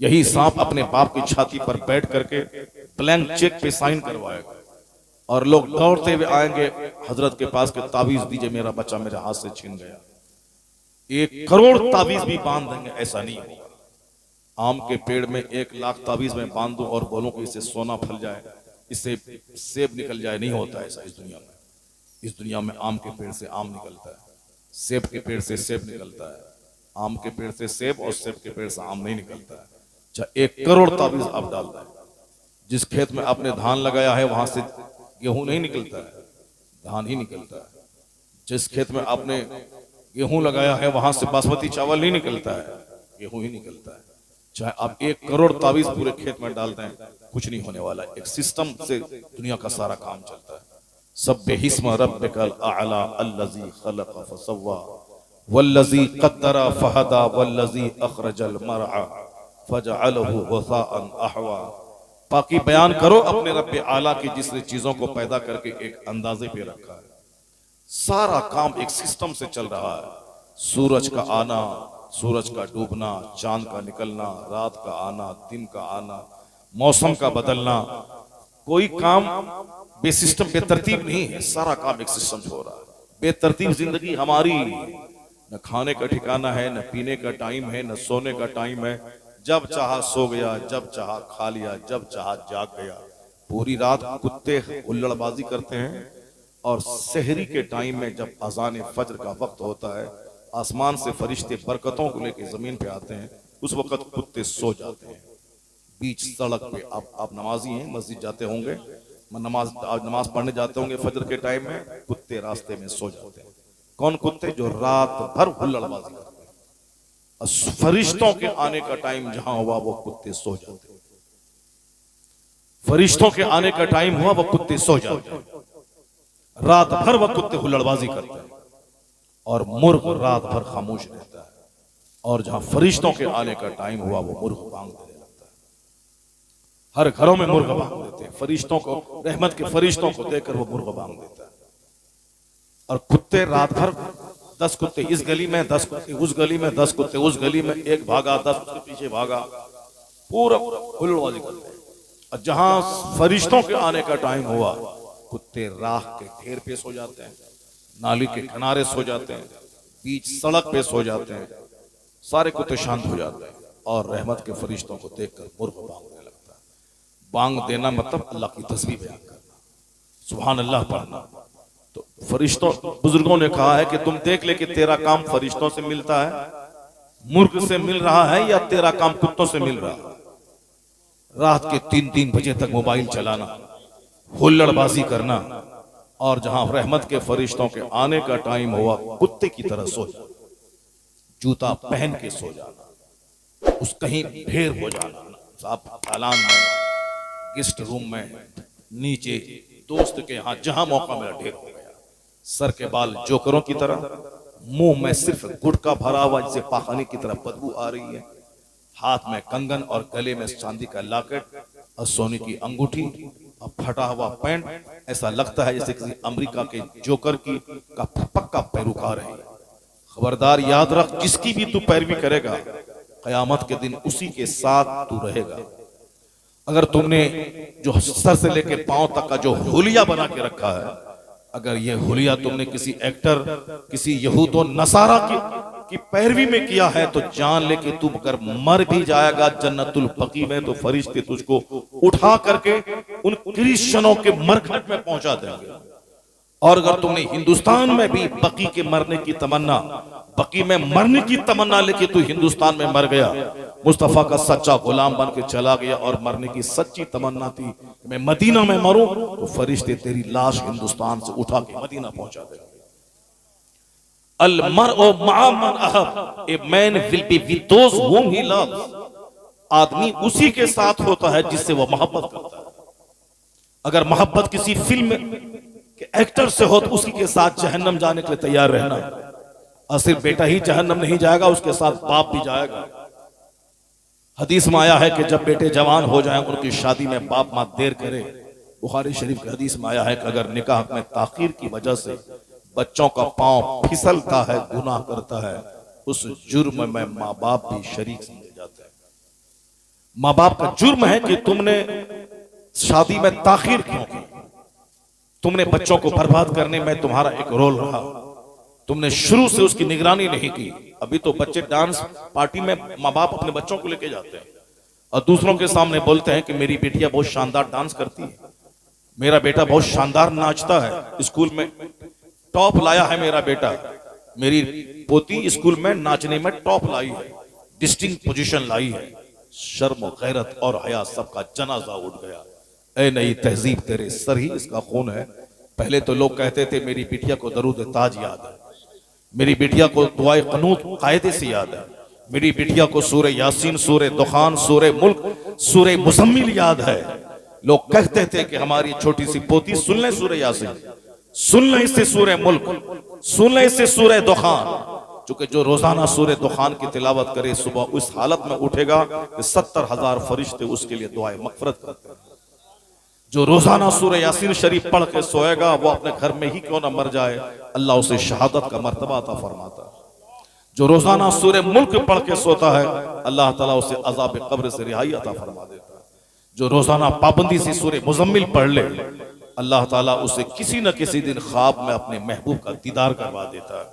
यही सांप अपने बाप की छाती पर बैठ करके ब्लैंक चेक पे साइन करवाएगा और लोग दौड़ते हुए आएंगे हजरत के पास के ताबीज दीजिए, मेरा बच्चा मेरे हाथ से छीन गया। 1 करोड़ ताबीज भी बांध देंगे, ऐसा नहीं होगा। आम के पेड़ में 1 लाख ताबीज में बांध दूं और बोलूं कि इससे सोना फल जाए, इससे सेब निकल जाए, नहीं होता ऐसा इस दुनिया में। इस दुनिया में आम के पेड़ से आम निकलता है, सेब के पेड़ से सेब निकलता है, आम के पेड़ से सेब और सेब के पेड़ से आम नहीं निकलता है। चाहे 1 करोड़ ताबीज आप डाल दें, जिस खेत में आपने धान लगाया है वहां से गेहूं नहीं निकलता है, धान ही निकलता है। जिस खेत में आपने गेहूं लगाया है वहां से बासमती चावल नहीं निकलता है, गेहूं ही निकलता है। चाहे आप 1 करोड़ ताबीज पूरे खेत में डाल दें, कुछ नहीं होने वाला। एक सिस्टम से दुनिया का सारा काम चलता है। सब्बिहिस्म रब्बिकल अअला अल्लज़ी खलक़ फसव्वा वल्लज़ी क़द्दर फहदा वल्लज़ी अख़रजल मरअ फजअलहु गुसाअन अहवा। बाकी बयान करो अपने रब्बे आला की जिसने चीजों को पैदा करके एक अंदाजे पे रखा है। सारा काम एक सिस्टम से चल रहा है। सूरज का आना, सूरज का डूबना, चांद का निकलना, रात का आना, दिन का आना, मौसम का बदलना, कोई काम बेसिस्टम बेतरतीब नहीं है। सारा काम एक सिस्टम से हो रहा है। बेतरतीब जिंदगी हमारी, न खाने का ठिकाना है, न पीने का टाइम है, न सोने का टाइम है। जब चाहा सो गया, जब चाहा खा लिया, जब चाहा जाग गया। पूरी रात कुत्ते हुल्लड़बाजी करते हैं और सहरी के टाइम में जब अजान फज्र का वक्त होता है, आसमान से फरिश्ते बरकतों को लेकर जमीन पे आते हैं, उस वक्त कुत्ते सो जाते हैं बीच सड़क पे। आप नमाजी हैं, मस्जिद जाते होंगे, नमाज पढ़ने जाते होंगे फजर के टाइम में, कुत्ते रास्ते में सो जाते हैं। कौन कुत्ते? जो रात भर हुल्लड़बाजी करते हैं। फरिश्तों के आने का टाइम जहां हुआ वो कुत्ते सो जाते हैं। फरिश्तों के आने का टाइम हुआ वो कुत्ते सो जाते हैं। रात भर वह कुत्ते हुल्लड़बाजी करते हैं और मुर्ग रात भर खामोश रहता है। और जहां फरिश्तों के आने का टाइम हुआ वो मुर्ग बांग देने लगता है। हर घरों में मुर्ग बांग देते हैं। फरिश्तों को, रहमत के फरिश्तों को देखकर वो मुर्ग बांग देता है। और कुत्ते रात भर 10 कुत्ते इस गली में, 10 कुत्ते उस गली में, 10 कुत्ते उस गली में, एक भागा 10 उसके पीछे भागा, पूरा हुल्लड़बाजी करते हैं। और जहां फरिश्तों के आने का टाइम हुआ, कुत्ते राह के ढेर पे सो जाते हैं, नाली के किनारे सो जाते हैं, बीच सड़क पे सो जाते हैं। सारे कुत्ते शांत हो जाते हैं और रहमत के फरिश्तों को देखकर मुर्ग बांगने लगता है। बांग देना मतलब अल्लाह की तस्बीह बयान करना, सुभान अल्लाह पढ़ना। तो फरिश्तों, बुजुर्गों ने कहा है कि तुम देख ले कि तेरा काम फरिश्तों से मिलता है, मुर्ग से मिल रहा है, या तेरा काम कुत्तों से मिल रहा है। रात के 3-3 बजे तक मोबाइल चलाना, हुल्लड़बाजी करना, और जहां रहमत के फरिश्तों के आने का टाइम हुआ कुत्ते की तरह सो जाना, जूता पहन के सो जाना, उस कहीं ढेर हो जाना, आप दालान में, गेस्ट रूम में, नीचे दोस्त के यहाँ जहां मौका मिला ढेर हो गया। सर के बाल जोकरों की तरह, मुंह में सिर्फ गुटका भरा हुआ जिसे पाखाने की तरह बदबू आ रही है, हाथ में कंगन और गले में चांदी का लॉकेट और सोने की अंगूठी और फटा हुआ पैंट। ऐसा लगता है जैसे किसी अमेरिका के जोकर की का पक्का पैरोकार है। खबरदार याद रख, जिसकी भी तू पैरवी करेगा कयामत के दिन उसी के साथ तू रहेगा। अगर तुमने जो सर से लेके पांव तक का जो हुलिया बना के रखा है, अगर ये हुलिया तुमने किसी एक्टर, किसी यहूद और नसारा की पैरवी में किया है, तो जान ले कि तुम अगर मर भी जाएगा जन्नतुल बकी में तो फरिश्ते तुझको उठा करके उन क्रिश्चियनों के मरघट में पहुंचा देंगे। और अगर तुमने हिंदुस्तान में भी बकी के मरने की तमन्ना, बकी में मरने की तमन्ना लेके तू हिंदुस्तान में मर गया, मुस्तफा का सच्चा गुलाम बन के चला गया और मरने की सच्ची तमन्ना थी मैं मदीना में मरूं, तो फरिश्ते तेरी लाश हिंदुस्तान से उठा के मदीना पहुंचा देंगे। अल मरउ मअ मन अहब, a man will be with those whom he loves। आदमी उसी के साथ होता है जिससे वो मोहब्बत करता है। अगर मोहब्बत किसी फिल्म के एक्टर से हो तो उसी के साथ जहन्नम जाने के लिए तैयार रहना। और सिर्फ बेटा ही जहन्नम नहीं जाएगा, उसके साथ बाप भी जाएगा। हदीस में आया है कि जब बेटे जवान हो जाएं उनकी शादी में बाप मां देर करे। बुखारी शरीफ की हदीस में आया है कि अगर निकाह में ताखीर की वजह से बच्चों का पांव फिसलता है, गुनाह करता है, उस जुर्म में माँ बाप भी शरीक समझे जाते हैं। माँ बाप का जुर्म है कि तुमने शादी में ताखीर क्यों की, तुमने बच्चों को बर्बाद करने में तुम्हारा एक रोल रहा, तुमने शुरू से उसकी निगरानी नहीं की। अभी तो बच्चे डांस पार्टी में माँ बाप अपने बच्चों को लेके जाते हैं और दूसरों के सामने बोलते हैं कि मेरी बेटियां बहुत शानदार डांस करती है, मेरा बेटा बहुत शानदार नाचता है, स्कूल में टॉप लाया है मेरा बेटा, मेरी पोती स्कूल में नाचने में टॉप लाई है, डिस्टिंक्ट पोजीशन लाई है। शर्म गैरत और हया सबका जनाजा उठ गया। ऐ नई तहजीब तेरे सर ही इसका खून है। पहले तो लोग कहते थे मेरी बिटिया को दरूद ताज याद है, मेरी बिटिया को दुआए कनूत कायदे से याद है, मेरी बिटिया को सूरे यासीन, सूरे दुखान, सूरे मुल्क, सूरे मुजम्मिल याद है। लोग कहते थे कि हमारी छोटी सी पोती सुन ले सूरे यासीन, सुन ले इससे सूरे मुल्क, सुन ले इससे सूरे दुखान। चूंकि जो रोजाना सूरे दुखान की तिलावत करे सुबह उस हालत में उठेगा कि 70,000 फरिश्ते उसके लिए दुआए मगफरत करते हैं। जो रोजाना सूरे यासीन शरीफ पढ़ के सोएगा वो अपने घर में ही क्यों ना मर जाए, अल्लाह उसे शहादत का मर्तबा अता फरमाता है। जो रोजाना सूरे मुल्क पढ़ के सोता है अल्लाह ताला उसे अज़ाब कब्र से रिहाई अता फरमा देता है। जो रोजाना पाबंदी से सूरे मुजम्मिल पढ़ ले अल्लाह ताला उसे किसी न किसी दिन ख्वाब में अपने महबूब का दीदार करवा देता है।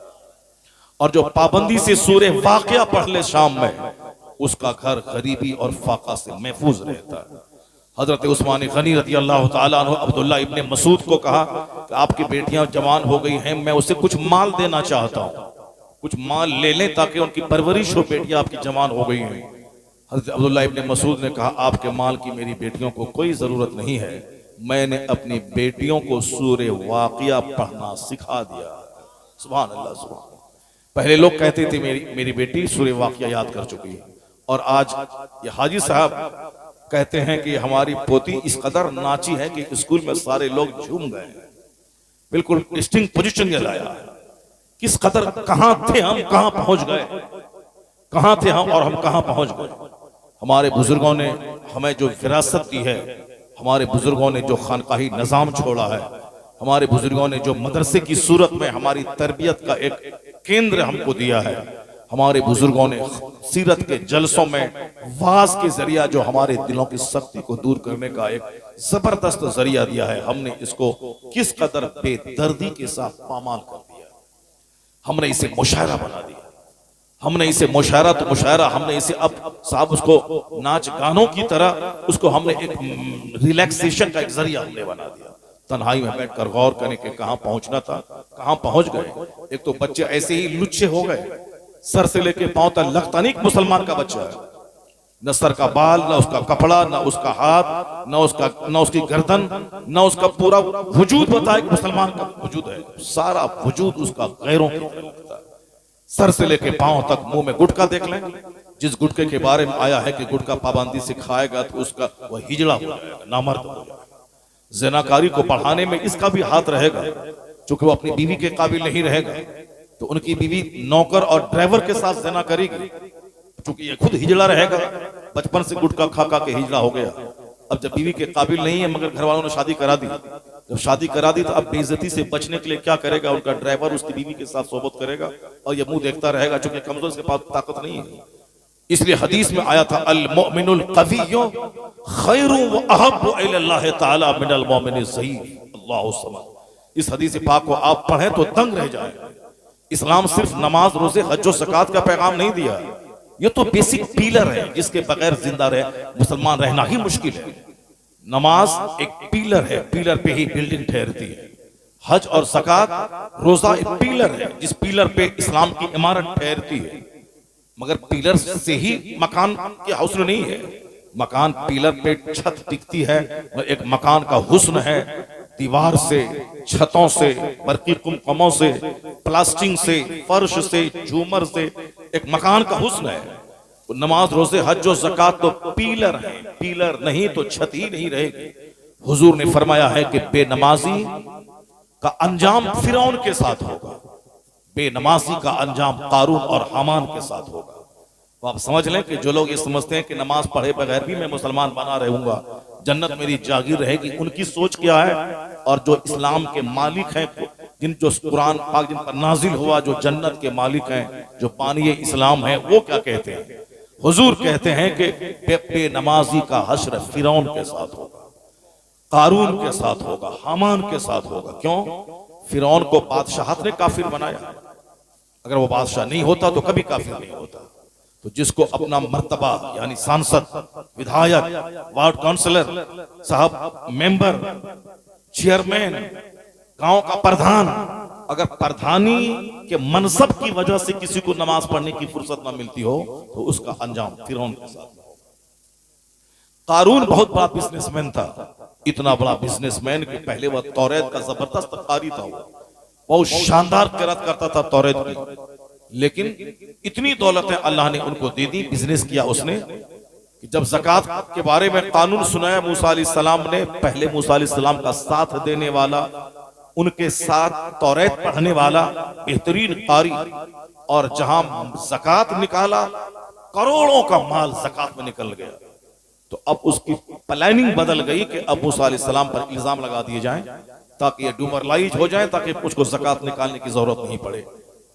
और जो पाबंदी से सूरे वाक़िया पढ़ ले शाम में, उसका घर गरीबी और फाका से महफूज रहता है। हजरत उस्मान गनी रज़ी अल्लाह ताला अन्हु अब्दुल्लाह इब्ने मसूद को कहा कि आपकी बेटियां जवान हो गई हैं, मैं उसे कुछ माल देना चाहता हूं, कुछ माल ले लें ताकि उनकी परवरिश हो, बेटियां आपकी जवान हो गई हैं। हजरत अब्दुल्लाह इब्ने मसूद ने कहा आपके माल की मेरी बेटियों को कोई जरूरत नहीं है, मैंने अपनी बेटियों को सूरे वाक़िया पढ़ना सिखा दिया। सुभान अल्लाह, सुभान। पहले लोग कहते थे मेरी बेटी सूरे वाक़िया याद कर चुकी है, और आज ये हाजी साहब कहते हैं कि हमारी पोती इस कदर नाची है कि स्कूल में सारे लोग झूम गए, बिल्कुल डिस्टिंक्ट पोजीशन में लाया है। किस कदर, कहां थे हम, कहां पहुंच गए, कहां थे हम और हम कहां पहुंच गए। हमारे बुजुर्गों ने हमें जो विरासत दी है, हमारे बुजुर्गों ने जो खानकाही निजाम छोड़ा है, हमारे बुजुर्गों ने जो मदरसे की सूरत में हमारी तरबियत का एक केंद्र हमको दिया है, हमारे बुजुर्गों ने सीरत के जलसों में वाज के जरिया जो हमारे दिलों की सख्ती को दूर करने का एक जबरदस्त जरिया दिया है, हमने इसको किस कदर बेदर्दी के साथ पामाल कर दिया। हमने इसे मुशायरा बना दिया, हमने इसे मुशायरा तो मुशायरा, हमने इसे अब साहब उसको नाच गानों की तरह उसको हमने एक रिलैक्सेशन का एक जरिया हमने बना दिया। तन्हाई में बैठकर गौर करें कि कहां पहुंचना था, कहां पहुंच गए। एक तो बच्चे ऐसे ही लुच्चे हो गए, सर से लेके पांव तक लगता नहीं मुसलमान का बच्चा है, न सर का बाल, न उसका कपड़ा, न उसका हाथ, न उसकी गर्दन, न उसका पूरा वजूद बताए कि मुसलमान का वजूद है। सारा वजूद उसका गैरों की तरफ लगता है। सर से लेके पांव तक मुंह में गुटखा देख लें, जिस गुटके के बारे में आया है कि गुटखा पाबंदी से खाएगा तो उसका वह हिजड़ा हो जाएगा, नामर्द हो जाएगा। ज़िनाकारी को बढ़ाने में इसका भी हाथ रहेगा, क्योंकि वो अपनी बीवी के काबिल नहीं रहेगा तो उनकी बीवी नौकर और ड्राइवर के साथ ज़िना करेगी, क्योंकि ये खुद हिजड़ा रहेगा, बचपन से गुटखा खा खा के हिजड़ा हो गया। अब जब बीवी के काबिल नहीं है मगर घर वालों ने शादी करा दी, जब शादी करा दी तो अब बेइज्जती से बचने के लिए क्या करेगा, उनका ड्राइवर उसकी बीवी के साथ सोबत करेगा और ये मुंह देखता रहेगा, क्योंकि कमजोर के पास ताकत नहीं है। इसलिए हदीस में आया था अल मुमिनुल क़विय्यु खैरु व अहब्बु इलल्लाहि तआला मिनल मुमिनिज़ ज़ईफ़। अल्लाहु समद। इस हदीस पाक को आप पढ़ें तो दंग रह जाएंगे। इस्लाम सिर्फ नमाज, रोजे, हज और ज़कात का पैगाम नहीं दिया, ये तो बेसिक पीलर है जिसके बगैर जिंदा रहे मुसलमान रहना ही मुश्किल है। नमाज एक पीलर है, पीलर पे ही बिल्डिंग ठहरती है। हज और ज़कात, रोजा एक पीलर है जिस पीलर पे इस्लाम की इमारत ठहरती है। मगर पीलर से ही मकान की हुस्न नहीं है, मकान पीलर पे छत टिकती है, एक मकान का हुस्न है दीवार से, छतों से, बरकी कुमकुमों से, प्लास्टिंग से, फर्श से, झूमर से, एक मकान का हुस्न है। नमाज, रोजे, हज और ज़कात तो पीलर है, पीलर नहीं तो छत ही नहीं रहेगी। हुजूर ने फरमाया है कि बेनमाजी का अंजाम फिरौन के साथ होगा, बेनमाजी का अंजाम कारून और हामान के साथ होगा। तो आप समझ लें कि जो लोग ये समझते हैं कि नमाज पढ़े बगैर भी मैं मुसलमान बना रहूंगा, जन्नत मेरी जागीर रहेगी, उनकी सोच क्या है। और जो इस्लाम के मालिक हैं, जो कुरान पाक जिन पर नाजिल हुआ, जो जन्नत के मालिक हैं, जो पानी इस्लाम है, वो क्या कहते हैं? हुजूर कहते हैं कि बेनमाजी का हश्र फिरौन के साथ होगा, कारून के साथ होगा, हामान के साथ होगा। क्यों? फिरौन को बादशाहत ने काफिर बनाया, अगर वो बादशाह नहीं होता तो कभी काफिर नहीं होता। तो जिसको अपना मर्तबा यानी सांसद, विधायक, वार्ड काउंसलर साहब, मेंबर, चेयरमैन, गांव का प्रधान, अगर प्रधानी के मनसब की वजह से किसी को नमाज पढ़ने की फुर्सत ना मिलती हो तो उसका अंजाम फिरौन के साथ। कारून बहुत बड़ा बिजनेसमैन था, इतना बड़ा बिजनेसमैन कि पहले वह तौरेत का जबरदस्त कारी था, बहुत शानदार किरात करता था तौरेत की। लेकिन इतनी दौलतें अल्लाह ने उनको दे दी, बिजनेस किया उसने कि जब ज़कात के बारे में कानून सुनाया मूसा अलैहिस्सलाम ने, पहले मूसा अलैहिस्सलाम का साथ देने वाला, उनके साथ तौरेत पढ़ने वाला बेहतरीन कारी, और जहां ज़कात निकाला करोड़ों का माल ज़कात में निकल गया। तो अब उसकी प्लानिंग बदल गई कि अब मूसा अलैहिस्सलाम पर इल्जाम लगा दिए जाएं ताकि ये डुमरलाइज हो जाए, ताकि उसको ज़कात निकालने की जरूरत नहीं पड़े।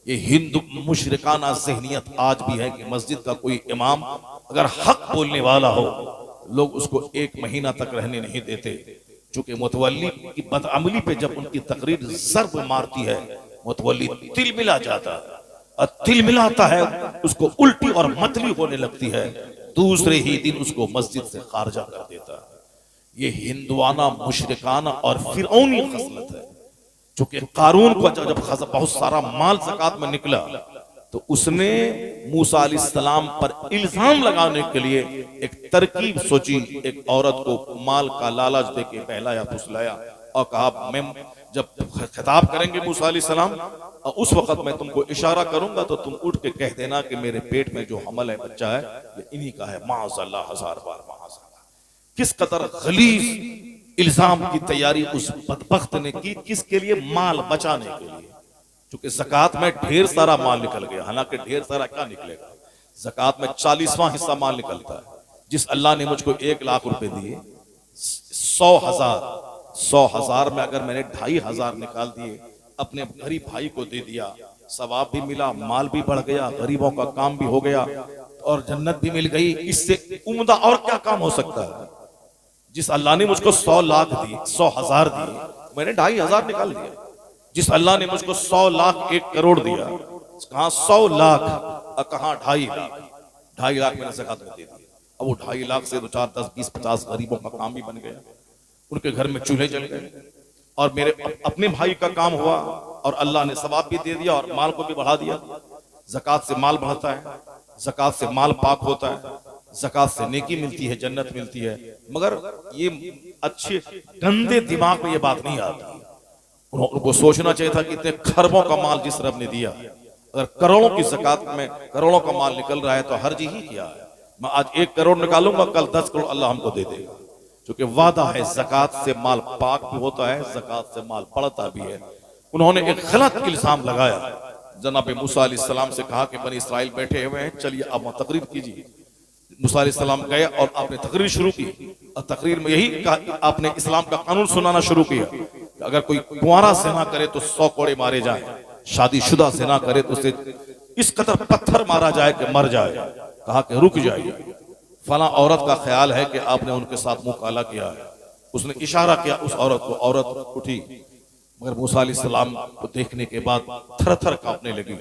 ये हिंदू मुशरिकाना ज़हनियत आज भी है कि मस्जिद का कोई इमाम अगर हक बोलने वाला हो, लोग उसको 1 महीना तक रहने नहीं देते, चूंकि मुतवल्ली की बदअमली पे जब उनकी तकरीर ज़र्ब मारती है, मुतवल्ली तिलमिला जाता है, और तिलमिलाता है उसको उल्टी और मतली होने लगती है, दूसरे ही दिन उसको मस्जिद से खारजा कर देता है। ये हिंदुआना, मुशरिकाना और फिरौनी खसलत है। चूंकि कारून को जब बहुत सारा माल ज़कात में निकला तो उसने मूसा अलैहिस्सलाम पर इल्जाम लगाने के लिए एक तरकीब सोची। एक औरत को माल का लालच देके बहलाया, फुसलाया और कहा मैं जब खिताब करेंगे मूसा अलैहिस्सलाम और उस वक्त मैं तुमको इशारा करूंगा तो तुम उठ के कह देना कि मेरे पेट में जो हमल है, बच्चा है, ये इन्हीं का है। माअज़ल्लाह, 1000 बार माअज़ल्लाह। किस कदर गलीज़ इल्जाम की तैयारी उस बदबख्त ने की, किसके लिए? माल बचाने के लिए। क्योंकि ज़कात में ढेर सारा माल निकल गया, हालांकि ढेर सारा क्या निकलेगा, ज़कात में 40वां हिस्सा माल निकलता है। जिस अल्लाह ने मुझको 1 लाख रुपए दिए, 100,000 में अगर मैंने 2,500 निकाल दिए, अपने गरीब भाई को दे दिया, सवाब भी मिला, माल भी बढ़ गया, गरीबों का काम भी हो गया और जन्नत भी मिल गई। इससे उम्दा और क्या काम हो सकता है? जिस अल्लाह ने मुझको 100 लाख दिए, 100,000 दिए, मैंने 2,500 निकाल दिया। जिस अल्लाह ने मुझको 100 लाख 1 करोड़ दिया, कहाँ 100 लाख और कहाँ 2.5 लाख, 2.5 लाख मैंने ज़कात में दे दिया। अब वो 2.5 लाख से 2, 4, 10, 20, 50 गरीबों का काम भी बन गया, उनके घर में चूल्हे जल गए और मेरे अपने भाई का काम हुआ और अल्लाह ने सवाब भी दे दिया और माल को भी बढ़ा दिया। ज़कात से माल बढ़ता है, ज़कात से माल पाक होता है, ज़कात से नेकी मिलती है, जन्नत मिलती है। मगर ये अच्छे गंदे दिमाग में ये बात नहीं आती। उनको सोचना चाहिए था कि इतने खरबों का माल जिस रब ने दिया, अगर करोड़ों की ज़कात में करोड़ों का माल निकल रहा है तो हर्ज ही किया है। मैं आज 1 करोड़ निकालूंगा, कल 10 करोड़ अल्लाह हमको दे देगा। क्योंकि वादा है ज़कात से माल पाक भी होता है, ज़कात से माल बढ़ता भी है। उन्होंने एक गलत इल्जाम लगाया, जनाब मूसा अलैहिस्सलाम से कहा कि बनी इस्राइल बैठे हुए हैं, चलिए आप तकरीर कीजिए। मूसा अलैहिस्सलाम गए और आपने तकरीर शुरू की, और तकरीर में यही कहा, आपने इस्लाम का कानून सुनाना शुरू किया कि अगर कोई कुंवारा ज़िना करे तो 100 कोड़े मारे जाए, शादीशुदा ज़िना करे तो उसे इस कदर पत्थर मारा जाए कि मर जाए। कहा कि रुक जाइए, फला औरत का ख्याल है कि आपने उनके साथ मुंह काला किया है। उसने इशारा किया उस औरत को, औरत उठी, मगर मूसा अलैहिस्सलाम को देखने के बाद थर थर कांपने लगी।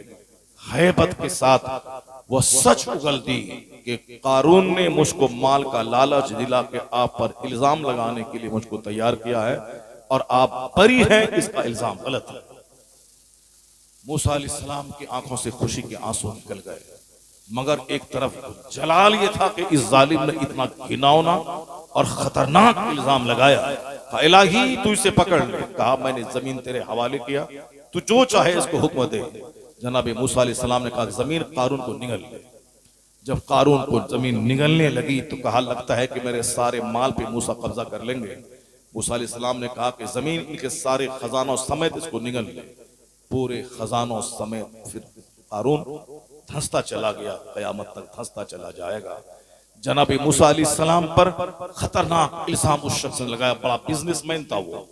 हैबत के साथ वह सच उगल दी कि कारून ने मुझको माल का लालच दिला के आप पर इल्जाम लगाने के लिए मुझको तैयार किया है और आप बरी हैं, इसका इल्जाम गलत है। मूसा अलैहिस्सलाम की आंखों से खुशी के आंसू निकल गए, मगर एक तरफ जलाल ये था कि इस जालिम ने इतना घिनौना और खतरनाक इल्जाम लगाया। कहा इलाही तू इसे पकड़ ले। कहा मैंने जमीन तेरे हवाले किया, तू जो चाहे इसको हुक्म दे। जनाब मूसा अलैहिस्सलाम ने कहा जमीन कारून को निगल ले। जब कारून को जमीन निगलने लगी तो कहा लगता है कि मेरे सारे माल पे मूसा कब्जा कर लेंगे। मूसा अलैहिस्सलाम ने कहा कि जमीन इनके सारे खजानों समेत इसको निगल ले। पूरे खजानों समेत फिर कारून धंसता चला गया, कयामत तक धंसता चला जाएगा। जनाब मूसा अलैहिस्सलाम पर खतरनाक इल्जाम उस शख्स ने लगाया, बड़ा बिजनेसमैन था वो।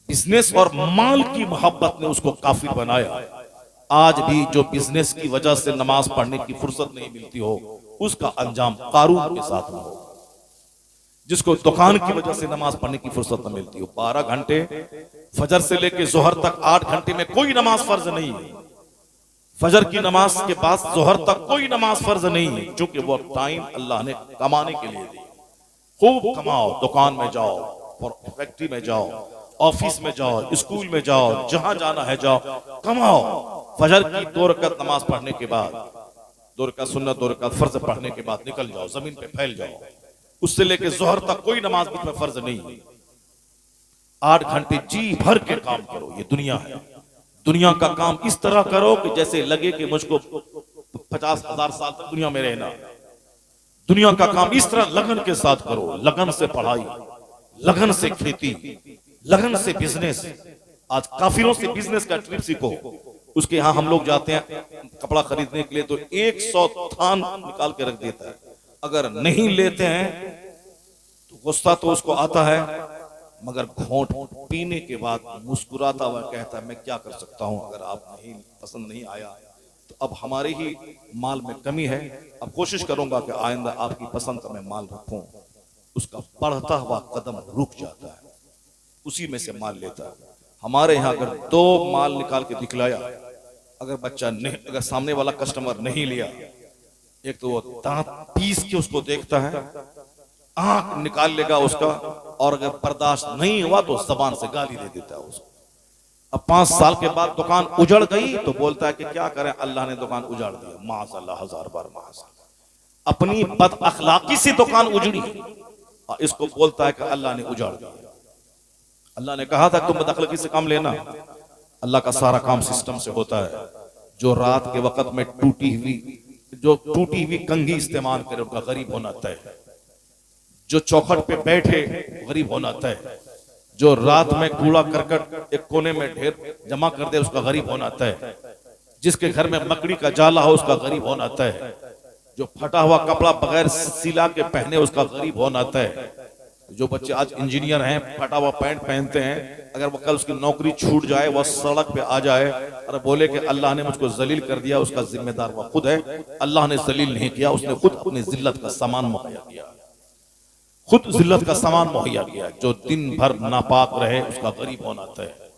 बिजनेस और माल की मोहब्बत ने उसको काफिर बनाया। आज भी जो बिजनेस की वजह से नमाज पढ़ने की फुर्सत नहीं मिलती हो, उसका अंजाम कारून के साथ ना हो। जिसको दुकान की वजह से नमाज पढ़ने की फुर्सत न मिलती हो, 12 घंटे फजर से लेकर जोहर तक 8 घंटे में कोई नमाज फर्ज नहीं है। फजर की नमाज के बाद जोहर तक कोई नमाज फर्ज नहीं है, क्योंकि वो टाइम अल्लाह ने कमाने के लिए दिया। खूब कमाओ, दुकान में जाओ, फैक्ट्री में जाओ, ऑफिस में जाओ, स्कूल में जाओ, जहां जाना है जाओ, कमाओ। फजर की 2 रकात नमाज पढ़ने के बाद, 2 रकात सुन्नत, 2 रकात फर्ज पढ़ने के बाद निकल जाओ, जमीन पे फैल जाओ। उससे लेकर जोहर तक कोई नमाज बीच में फर्ज नहीं है। 8 घंटे जी भर के काम करो। ये दुनिया है, दुनिया का काम इस तरह करो कि जैसे लगे कि मुझको 50,000 साल तक दुनिया में रहना। दुनिया का काम इस तरह लगन के साथ करो, लगन से पढ़ाई, लगन से खेती, लगन से बिजनेस। आज काफिरों से बिजनेस का ट्रिप सीखो। उसके यहाँ हम लोग जाते हैं कपड़ा खरीदने के लिए तो 100 थान निकाल के रख देता है। अगर नहीं लेते हैं तो गुस्सा तो उसको आता है, मगर घोंट पीने के बाद मुस्कुराता हुआ कहता है मैं क्या कर सकता हूं, अगर आप नहीं पसंद नहीं आया तो अब हमारे ही माल में कमी है, अब कोशिश करूंगा कि आइंदा आपकी पसंद का मैं माल रखूं। उसका बढ़ता हुआ कदम रुक जाता है, उसी में से माल लेता है। हमारे यहाँ अगर 2 माल निकाल के दिखलाया, अगर बच्चा नहीं, अगर सामने वाला कस्टमर नहीं लिया, एक तो वो दांत पीस के उसको देखता है, आंख निकाल लेगा उसका, और अगर बर्दाश्त नहीं हुआ तो जबान से गाली दे देता है उसको। अब 5 साल के बाद दुकान उजड़ गई तो बोलता है कि क्या करें, अल्लाह ने दुकान उजाड़ दिया। माज़अल्लाह, 1000 बार माज़अल्लाह। अपनी बद अखलाकी से दुकान उजड़ी और इसको बोलता है कि अल्लाह ने उजाड़ दिया। अल्लाह ने कहा था तुम बद अखलाकी से काम लेना। अल्लाह का सारा काम सिस्टम से होता है। जो रात के वक्त में टूटी हुई कंघी इस्तेमाल करे उनका गरीब होना तय है। जो चौखट पे बैठे गरीब होना तय है। जो रात में कूड़ा करकट एक कोने में ढेर जमा कर दे उसका गरीब होना तय है। जिसके घर में मकड़ी का जाला हो उसका गरीब होना तय है। जो फटा हुआ कपड़ा बगैर सिला के पहने उसका गरीब होना तय है। जो बच्चे आज इंजीनियर हैं फटा हुआ पैंट पहनते हैं, अगर वो कल उसकी नौकरी छूट जाए, वह सड़क पे आ जाए और बोले कि अल्लाह ने मुझको जलील कर दिया, उसका जिम्मेदार वह खुद है। अल्लाह ने जलील नहीं किया, उसने खुद अपनी जिल्लत का सामान मुहैया किया, खुद जिल्लत का सामान मुहैया किया। जो दिन भर नापाक रहे उसका गरीब होना तय है।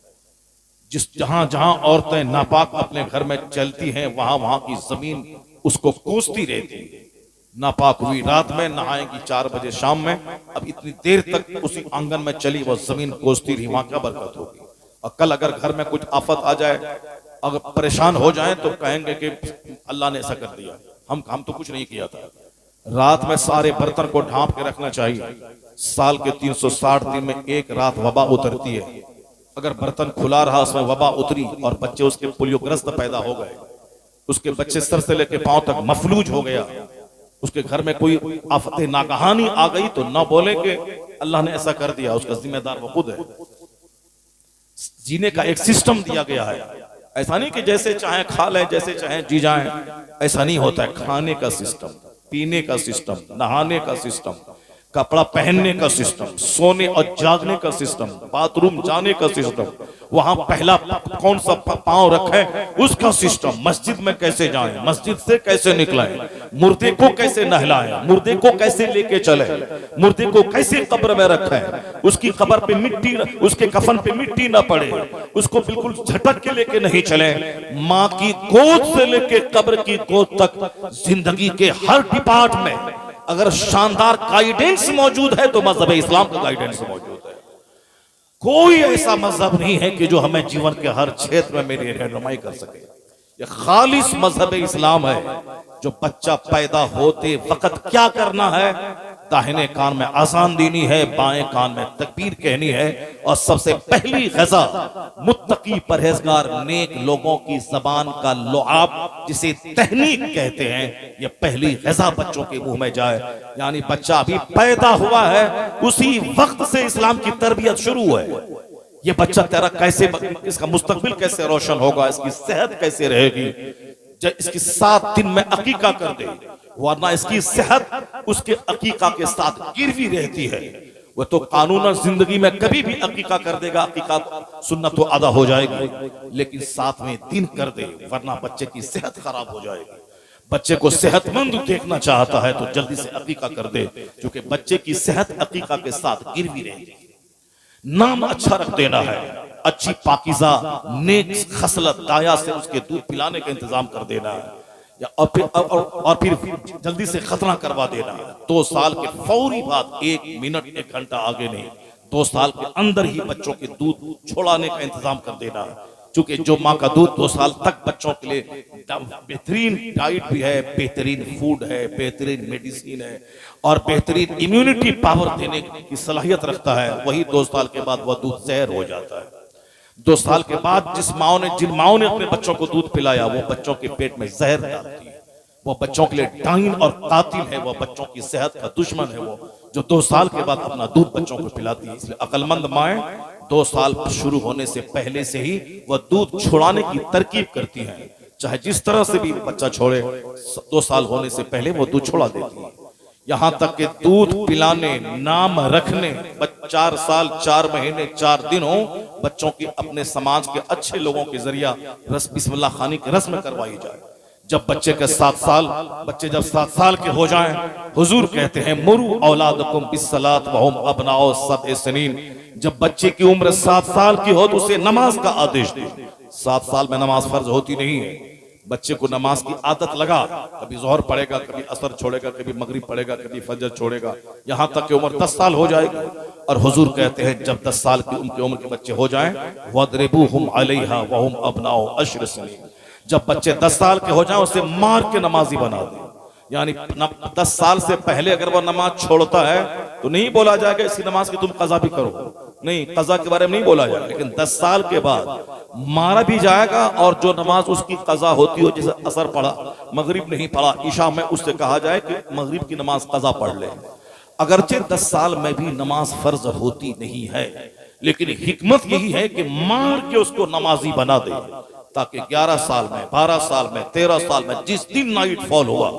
जहां जहां औरतें नापाक अपने घर में चलती हैं वहां वहां की जमीन उसको कोसती रहती है। नापाक हुई रात में नहाएगी 4 बजे शाम में, अब इतनी देर तक उसी आंगन में चली वो जमीन कोसती रही, वहां क्या बरकत होगी। और कल अगर घर में कुछ आफत आ जाए, अगर परेशान हो जाए तो कहेंगे कि अल्लाह ने ऐसा कर दिया, हम तो कुछ नहीं किया था। रात में सारे बर्तन को ढांप के रखना चाहिए। साल के 360 दिन में एक रात वबा उतरती है। अगर बर्तन खुला रहा उसमें वबा उतरी और बच्चे उसके पोलियोग्रस्त पैदा हो गए, उसके बच्चे सर से लेकर पांव तक मफलूज हो गया, उसके घर में कोई आफत नागहानी आ गई तो ना बोले कि अल्लाह ने ऐसा कर दिया, उसका जिम्मेदार वो खुद है। जीने का एक सिस्टम दिया गया है। ऐसा नहीं कि जैसे चाहे खा लें, जैसे चाहे जी जाएं, ऐसा नहीं होता है। खाने का सिस्टम, पीने का सिस्टम, नहाने का सिस्टम, कपड़ा पहनने का सिस्टम, सोने और जागने का सिस्टम, बाथरूम जाने का सिस्टम, वहां पहला कौन सा पांव रखें उसका सिस्टम, मस्जिद में कैसे जाएं, मस्जिद से कैसे निकलें, मुर्दे को कैसे नहलाएं, मुर्दे को कैसे लेके चले, मुर्दे को कैसे कब्र में रखें, उसकी कब्र पे मिट्टी, उसके कफन पे मिट्टी ना पड़े, उसको बिल्कुल झटक के लेके नहीं चले। माँ की गोद से लेके कब्र की गोद तक जिंदगी के हर डिपार्ट में अगर शानदार गाइडेंस मौजूद है तो मजहब इस्लाम का गाइडेंस मौजूद है। कोई ऐसा मजहब नहीं है कि जो हमें जीवन के हर क्षेत्र में मेरी रहनुमाई कर सके। यह खालिस मजहब इस्लाम है जो बच्चा पैदा होते वक्त क्या करना है, दाहिने कान में आजान देनी है, बाएं कान में तकबीर कहनी है, और सबसे पहली ग़ज़ा मुत्तकी परहेजगार नेक लोगों की जबान का लुआब जिसे तहनीक कहते हैं, ये पहली ग़ज़ा बच्चों के मुंह में जाए। यानी बच्चा अभी पैदा हुआ है, उसी वक्त से इस्लाम की तरबियत शुरू है। ये बच्चा तेरा कैसे, इसका मुस्तकबिल कैसे रोशन होगा, इसकी सेहत कैसे रहेगी, जब इसकी 7 दिन में अकीका कर दे, वरना इसकी सेहत उसके अकीका के साथ गिरवी रहती है। वह तो कानूनन जिंदगी में कभी भी अकीका कर देगा, अकीका सुन्नत तो अदा हो जाएगी, लेकिन 7वें दिन कर दे, वरना बच्चे की सेहत खराब हो जाएगी। बच्चे को सेहतमंद देखना चाहता है तो जल्दी से अकीका कर दे, क्योंकि बच्चे की सेहत अकीका के साथ गिरवी रहेगी। नाम अच्छा रख देना है, अच्छी पाकीज़ा नेक खसलत दाया से उसके दूध पिलाने का इंतजाम कर देना है, और फिर जल्दी से खतना करवा देना है। 2 साल के फौरी बाद, 1 मिनट 1 घंटा आगे नहीं, 2 साल के अंदर ही बच्चों के दूध छोड़ाने का इंतजाम कर देना है। चूंकि जो माँ का दूध 2 साल तक बच्चों के लिए बेहतरीन डाइट भी है, बेहतरीन फूड है, बेहतरीन मेडिसिन है और बेहतरीन इम्यूनिटी पावर देने की सलाहियत रखता है, वही 2 साल के बाद वह दूध जहर हो जाता है। 2 साल के बाद जिन माओ ने अपने बच्चों को दूध पिलाया, वो बच्चों के पेट में जहर डालती है, वो बच्चों के लिए डाइन और कातिल है, वो बच्चों की सेहत का दुश्मन है, वो जो 2 साल के बाद अपना दूध बच्चों को पिलाती है। इसलिए अक्लमंद माएं 2 साल शुरू होने से पहले से ही वह दूध छुड़ाने की तरकीब करती हैं, चाहे जिस तरह से भी बच्चा छोड़े, 2 साल होने से पहले वो दूध छुड़ा देती है। यहां तक कि दूध पिलाने, नाम रखने, 4 साल 4 महीने 4 दिन हो, बच्चों की अपने समाज के अच्छे लोगों के जरिया बिस्मिल्लाह खानी की रस्म करवाई जाए। जब बच्चे के 7 साल, बच्चे जब 7 साल के हो जाएं, हुजूर कहते हैं मुरू औलादकुम बिस्सलात व हुम अबनाओ 7 सनीन, जब बच्चे की उम्र 7 साल की हो तो उसे नमाज का आदेश दे। 7 साल में नमाज फर्ज होती नहीं है, बच्चे को नमाज की आदत लगा, कभी जोहर पढ़ेगा, कभी असर छोड़ेगा, कभी मगरिब पढ़ेगा, कभी फजर छोड़ेगा, यहां तक कि उम्र 10 साल हो जाएगी। और हुजूर कहते हैं जब 10 साल की उम्र के बच्चे हो जाएं, वदरिबूहुम अलैहा व हुम अबनाओ 10 सनीन, जब बच्चे 10 साल के हो जाएं उसे मार के नमाजी बना दे। यानी 10 साल से पहले अगर वह नमाज छोड़ता है तो नहीं बोला जाएगा इसकी नमाज की तुम कज़ा भी करो, नहीं, कज़ा के बारे में नहीं बोला जाएगा, लेकिन 10 साल के बाद मारा भी जाएगा और जो नमाज उसकी कज़ा होती हो, जैसे असर पढ़ा, मगरिब नहीं पढ़ा, ईशा में, उससे कहा जाए कि मगरिब की नमाज कज़ा पढ़ ले। अगरचे 10 साल में भी नमाज फर्ज होती नहीं है, लेकिन हिकमत यही है कि मार के उसको नमाजी बना दे, ताकि 11 साल में, 12 साल में, 13 साल में, जिस दिन नाइट फॉल हुआ,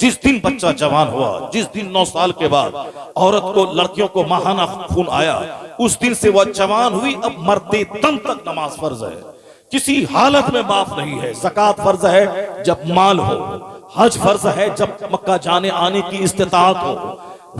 जिस दिन बच्चा जवान हुआ, जिस दिन 9 साल के बाद औरत को, लड़कियों को माहाना खून आया, उस दिन से वह जवान हुई, अब मरते दम तक नमाज फर्ज है, किसी हालत में माफ नहीं है। ज़कात फर्ज है जब माल हो, हज फर्ज है जब मक्का जाने आने की इस्तिताअत हो,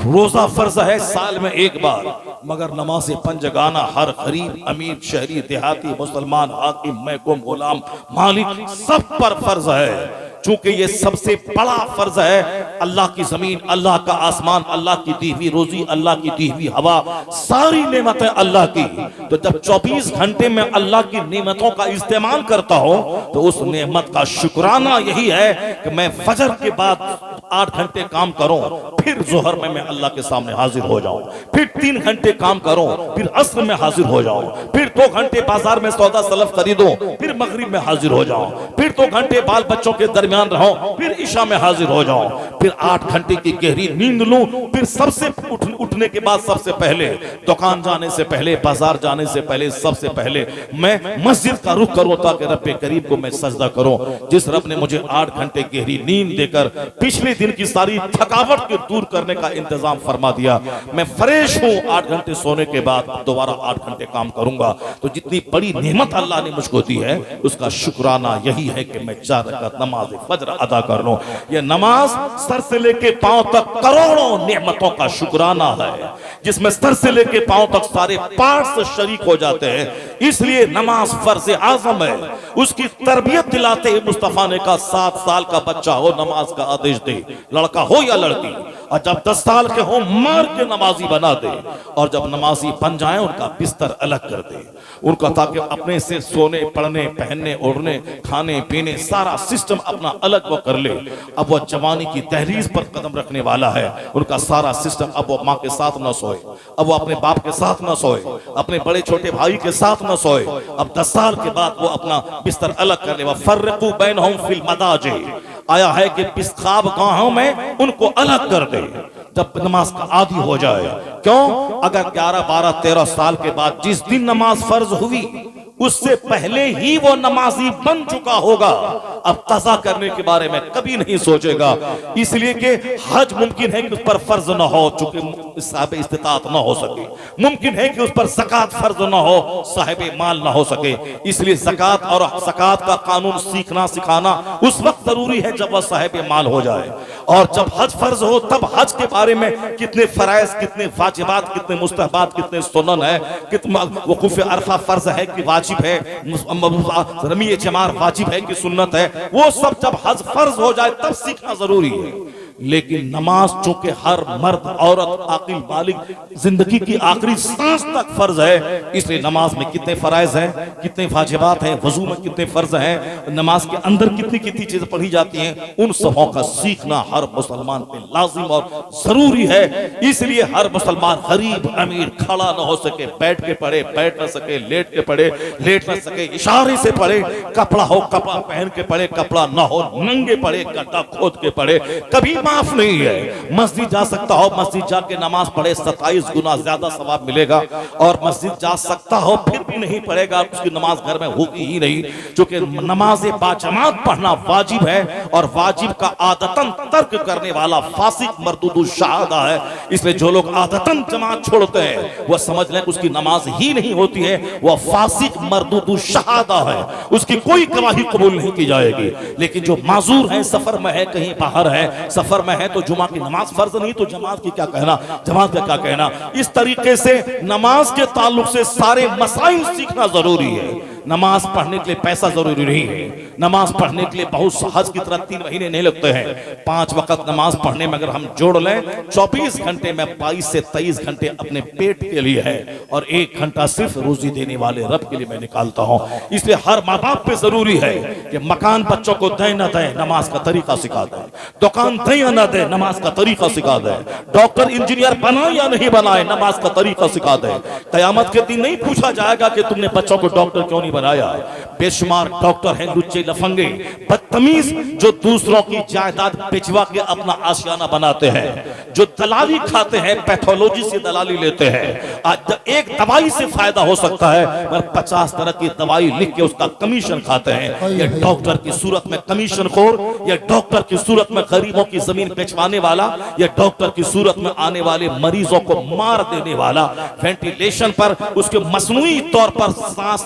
रोजा फर्ज है साल में 1 बार, मगर नमाज पंजगाना हर गरीब, अमीर, शहरी, देहाती, मुसलमान, हाकिम, महकूम, गुलाम, मालिक सब पर फर्ज है। चूंकि ये सबसे बड़ा फर्ज है, अल्लाह की जमीन, अल्लाह का आसमान, अल्लाह की दी हुई रोजी, अल्लाह की दी हुई हवा, सारी नेमतें अल्लाह की। तो जब 24 घंटे में अल्लाह की नेमतों का इस्तेमाल करता हो तो उस नेमत का शुक्राना यही है कि मैं फजर के बाद 8 घंटे काम करूं, फिर जोहर में मैं अल्लाह के सामने हाजिर हो जाऊं, फिर 3 घंटे काम करूं, फिर अस्र में हाजिर हो जाऊं, फिर 2 घंटे बाजार में सौदा सलफ खरीदूं, फिर मगरिब में हाजिर हो जाऊं, फिर 2 घंटे बाल बच्चों के दरमियान दरमियान रहो, फिर ईशा में हाजिर हो जाओ, फिर 8 घंटे की गहरी नींद लूं, फिर सबसे उठने के बाद सबसे पहले, दुकान जाने से पहले, बाजार जाने से पहले, सबसे पहले मैं मस्जिद का रुख करूं ताकि रब करीब को मैं सजदा करूं। जिस रब ने मुझे 8 घंटे गहरी नींद देकर पिछले दिन की सारी थकावट को दूर करने का इंतजाम फरमा दिया, मैं फ्रेश हूं। 8 घंटे सोने के बाद दोबारा 8 घंटे काम करूंगा। तो जितनी बड़ी नेमत अल्लाह ने मुझको दी है उसका शुक्राना यही है कि मैं 4 रकात नमाज फज्र अदा कर लूं। यह नमाज सर से लेके पांव तक करोड़ों नेमतों का शुक्राना है, जिसमें सर से लेके पांव तक सारे पार्ट्स शरीक हो जाते हैं। इसलिए नमाज फर्ज आजम है। उसकी तरबियत दिलाते ही मुस्तफा ने कहा 7 साल का बच्चा हो नमाज का आदेश दे, लड़का हो या लड़की, और जब 10 साल के हो मार के नमाजी बना दे, और जब नमाजी बन जाए उनका बिस्तर अलग कर दे उनका, ताकि अपने से सोने पढ़ने पहनने ओढ़ने खाने पीने सारा सिस्टम अपना अलग वो कर ले। अब वो जवानी की तहरीज पर कदम रखने वाला है, उनका सारा सिस्टम, अब वो माँ के साथ न सोए, अब वो अपने बाप के साथ न सोए, अपने बड़े छोटे भाई के साथ न सोए। अब 10 साल के बाद वो अपना बिस्तर अलग कर ले। फर्रकू बैनहुम फिल मदाजी, आया है कि बिस्ताब गाहों में उनको अलग कर दे जब नमाज का आदी हो जाए। क्यों? अगर 11, 12, 13 साल के बाद जिस दिन नमाज फर्ज हुई उससे पहले ही वो नमाजी बन चुका होगा, अब कज़ा करने के बारे में कभी नहीं सोचेगा। इसलिए कि हज मुमकिन है कि उस पर फर्ज ना हो, चूंकि साहिब इस्तिताअत ना हो सके, मुमकिन है कि उस पर ज़कात फर्ज ना हो, साहिब माल ना हो सके। इसलिए ज़कात और ज़कात का कानून सीखना सिखाना उस वक्त जरूरी है जब वह साहिब माल हो जाए। और जब हज फर्ज हो तब हज के बारे में कितने फराइज, कितने वाजिबात, कितने मुस्तहबात, कितने सुनन है, कितना वकूफ अरफा फर्ज है कि वाजिब है, रमी जमार वाजिब है कि सुन्नत है, वो सब जब हज फर्ज हो जाए तब सीखना जरूरी है। लेकिन नमाज चूंकि हर मर्द औरत आकिल बालिग जिंदगी की आखिरी सांस तक फर्ज है, इसलिए नमाज में कितने फराइज हैं, कितने वाजिबात हैं, वजू में कितने फर्ज हैं, नमाज के अंदर कितनी कितनी चीजें पढ़ी जाती हैं, उन सबों का सीखना हर मुसलमान पे लाजिम और जरूरी है। इसलिए हर मुसलमान गरीब अमीर खड़ा न हो सके बैठ के पढ़े, बैठ न सके लेट के पढ़े, लेट न सके इशारे से पढ़े, कपड़ा हो कपड़ा पहन के पढ़े, कपड़ा न हो नंगे पढ़े, गड्ढा खोद के पढ़े, कभी माफ नहीं है। मस्जिद जा सकता हो, मस्जिद जाके नमाज पढ़े 27 गुना ज्यादा सवाब मिलेगा, और मस्जिद जा सकता हो फिर भी नहीं पढ़ेगा, उसकी नमाज घर में होगी ही नहीं, क्योंकि नमाज बाजमात पढ़ना वाजिब है, और वाजिब का आदतन तर्क करने वाला फासिक मरदूदु शहादा है। इसलिए जो लोग आदतन जमात छोड़ते हैं वह समझ लें उसकी नमाज ही नहीं होती है, वह फासिक मरदूदु शहादा है, उसकी कोई गवाही कबूल नहीं की जाएगी। लेकिन जो माजूर है, सफर में है, कहीं बाहर है, सफर में है, तो जुमा की नमाज फर्ज नहीं तो जमात की क्या कहना, जमात का क्या कहना। इस तरीके से नमाज के ताल्लुक से सारे मसाइल सीखना जरूरी है। नमाज पढ़ने के लिए पैसा जरूरी नहीं है, नमाज पढ़ने के लिए बहुत हज की तरह 3 महीने नहीं लगते हैं। 5 वक्त नमाज पढ़ने में अगर हम जोड़ लें 24 घंटे में 22 से 23 घंटे अपने पेट के लिए है, और 1 घंटा सिर्फ रोजी देने वाले रब के लिए मैं निकालता हूं। इसलिए हर माँ बाप पे जरूरी है कि मकान बच्चों को दें न दें, नमाज का तरीका सिखा दें, दुकान दें या न दें, नमाज का तरीका सिखा दें, डॉक्टर इंजीनियर बनाए या नहीं बनाए, नमाज का तरीका सिखा दें। कयामत के दिन नहीं पूछा जाएगा कि तुमने बच्चों को डॉक्टर क्यों नहीं बनाया। बेशुमार डॉक्टर हैं लुच्चे लफंगे बदतमीज, जो दूसरों की जायदाद बेचवा के अपना आशियाना बनाते हैं, जो दलाली खाते हैं, पैथोलॉजी से दलाली लेते हैं। आज एक दवाई से फायदा हो सकता है पर 50 तरह की दवाई लिख के उसका कमीशन खाते हैं। ये डॉक्टर की सूरत में कमीशन खोर, ये डॉक्टर की सूरत में गरीबों की जमीन बेचवाने वाला, ये डॉक्टर की सूरत में आने वाले मरीजों को मार देने वाला, वेंटिलेशन पर उसके मसनूई तौर पर सांस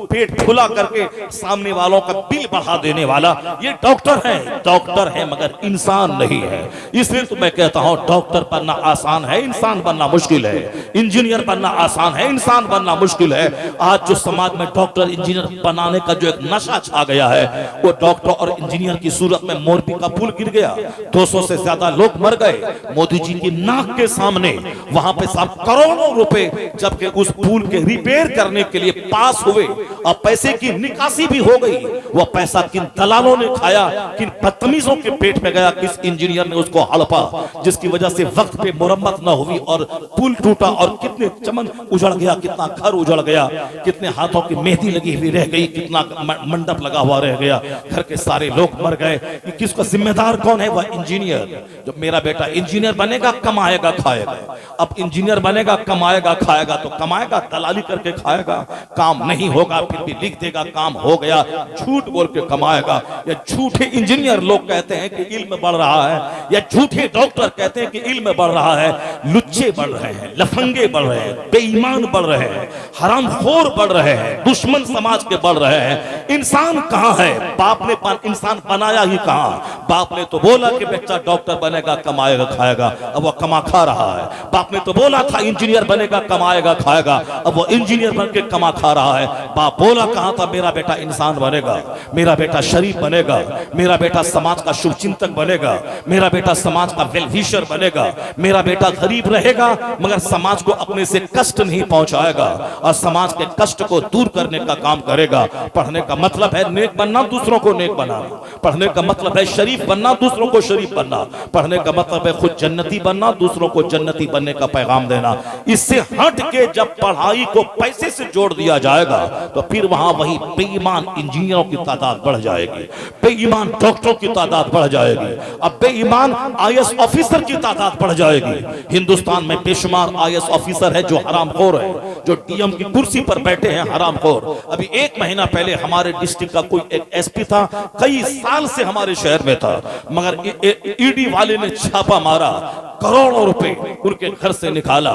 पेट फुला करके सामने वालों का बिल बढ़ा देने वाला, ये डॉक्टर है। डॉक्टर है मगर इंसान नहीं है। इसलिए तो मैं कहता हूं डॉक्टर बनना आसान है, इंसान बनना मुश्किल है। इंजीनियर बनना आसान है, इंसान बनना मुश्किल है। आज जो समाज में डॉक्टर इंजीनियर बनाने का जो एक नशा छा गया है, वो डॉक्टर और इंजीनियर की सूरत में मोरबी का पुल गिर गया, 200 से ज्यादा लोग मर गए मोदी जी की नाक के सामने। वहां पे साहब करोड़ों रुपए जबकि उस पुल के रिपेयर करने के लिए पास हुए, और पैसे की निकासी भी हो गई। वह पैसा किन दलालों ने खाया, किन बदतमीजों के पेट में गया, किस इंजीनियर ने उसको हड़पा, जिसकी वजह से वक्त पे मुरम्मत न हुई और पुल टूटा और कितने चमन उजड़ गया, कितना घर उजड़ गया, कितने हाथों की मेहंदी लगी हुई रह गई, कितना मंडप लगा हुआ रह गया, घर के सारे लोग मर गए। किसका जिम्मेदार कौन है? वह इंजीनियर। जब मेरा बेटा इंजीनियर बनेगा, कमाएगा खाएगा। अब इंजीनियर बनेगा, कमाएगा खाएगा, तो कमाएगा दलाली करके खाएगा, काम नहीं होगा फिर भी लिख देगा काम हो गया, झूठ बोल के कमाएगा। या झूठे इंजीनियर लोग कहते हैं कि इल्म बढ़ रहा है, या झूठे डॉक्टर कहते हैं कि इल्म बढ़ रहा है। लुच्चे बढ़ रहे हैं, लफंगे बढ़ रहे हैं, बेईमान बढ़ रहे हैं, हरामखोर बढ़ रहे हैं, दुश्मन समाज के बढ़ रहे हैं। इंसान कहां है? बाप ने इंसान बनाया ही कहां? बाप ने तो बोला कि बच्चा डॉक्टर बनेगा, कमाएगा खाएगा, अब वह कमा खा रहा है। बाप ने तो बोला था इंजीनियर बनेगा, कमाएगा खाएगा, अब वो इंजीनियर बन के कमा खा रहा है। बाप बोला कहां था मेरा बेटा इंसान बनेगा, मेरा बेटा शरीफ बनेगा, मेरा बेटा समाज का शुभचिंतक बनेगा, मेरा बेटा समाज का वेलविशर बनेगा, मेरा बेटा गरीब रहेगा मगर समाज को अपने से कष्ट नहीं पहुंचाएगा और समाज के कष्ट को दूर करने का काम करेगा। पढ़ने का मतलब है नेक बनना, दूसरों को नेक बनाना। पढ़ने का मतलब है शरीफ बनना, दूसरों को शरीफ बनना। पढ़ने का मतलब है खुद जन्नती बनना, दूसरों को जन्नती बनने का पैगाम देना। इससे हट के जब पढ़ाई को पैसे से जोड़ दिया जाएगा तो फिर वहां वही बेईमान इंजीनियरों की तादाद बढ़ जाएगी, बेईमान डॉक्टरों की तादाद बढ़ जाएगी, अब बेईमान आईएएस ऑफिसर की तादाद बढ़ जाएगी। हिंदुस्तान में बेशुमार आईएएस ऑफिसर है जो हरामखोर है, जो डीएम की कुर्सी पर बैठे हैं, हरामखोर। अभी 1 महीना पहले हमारे डिस्ट्रिक्ट का कोई एक एसपी था, कई साल से हमारे शहर में था, मगर ईडी वाले ने छापा मारा, करोड़ों रुपए उनके घर से निकाला।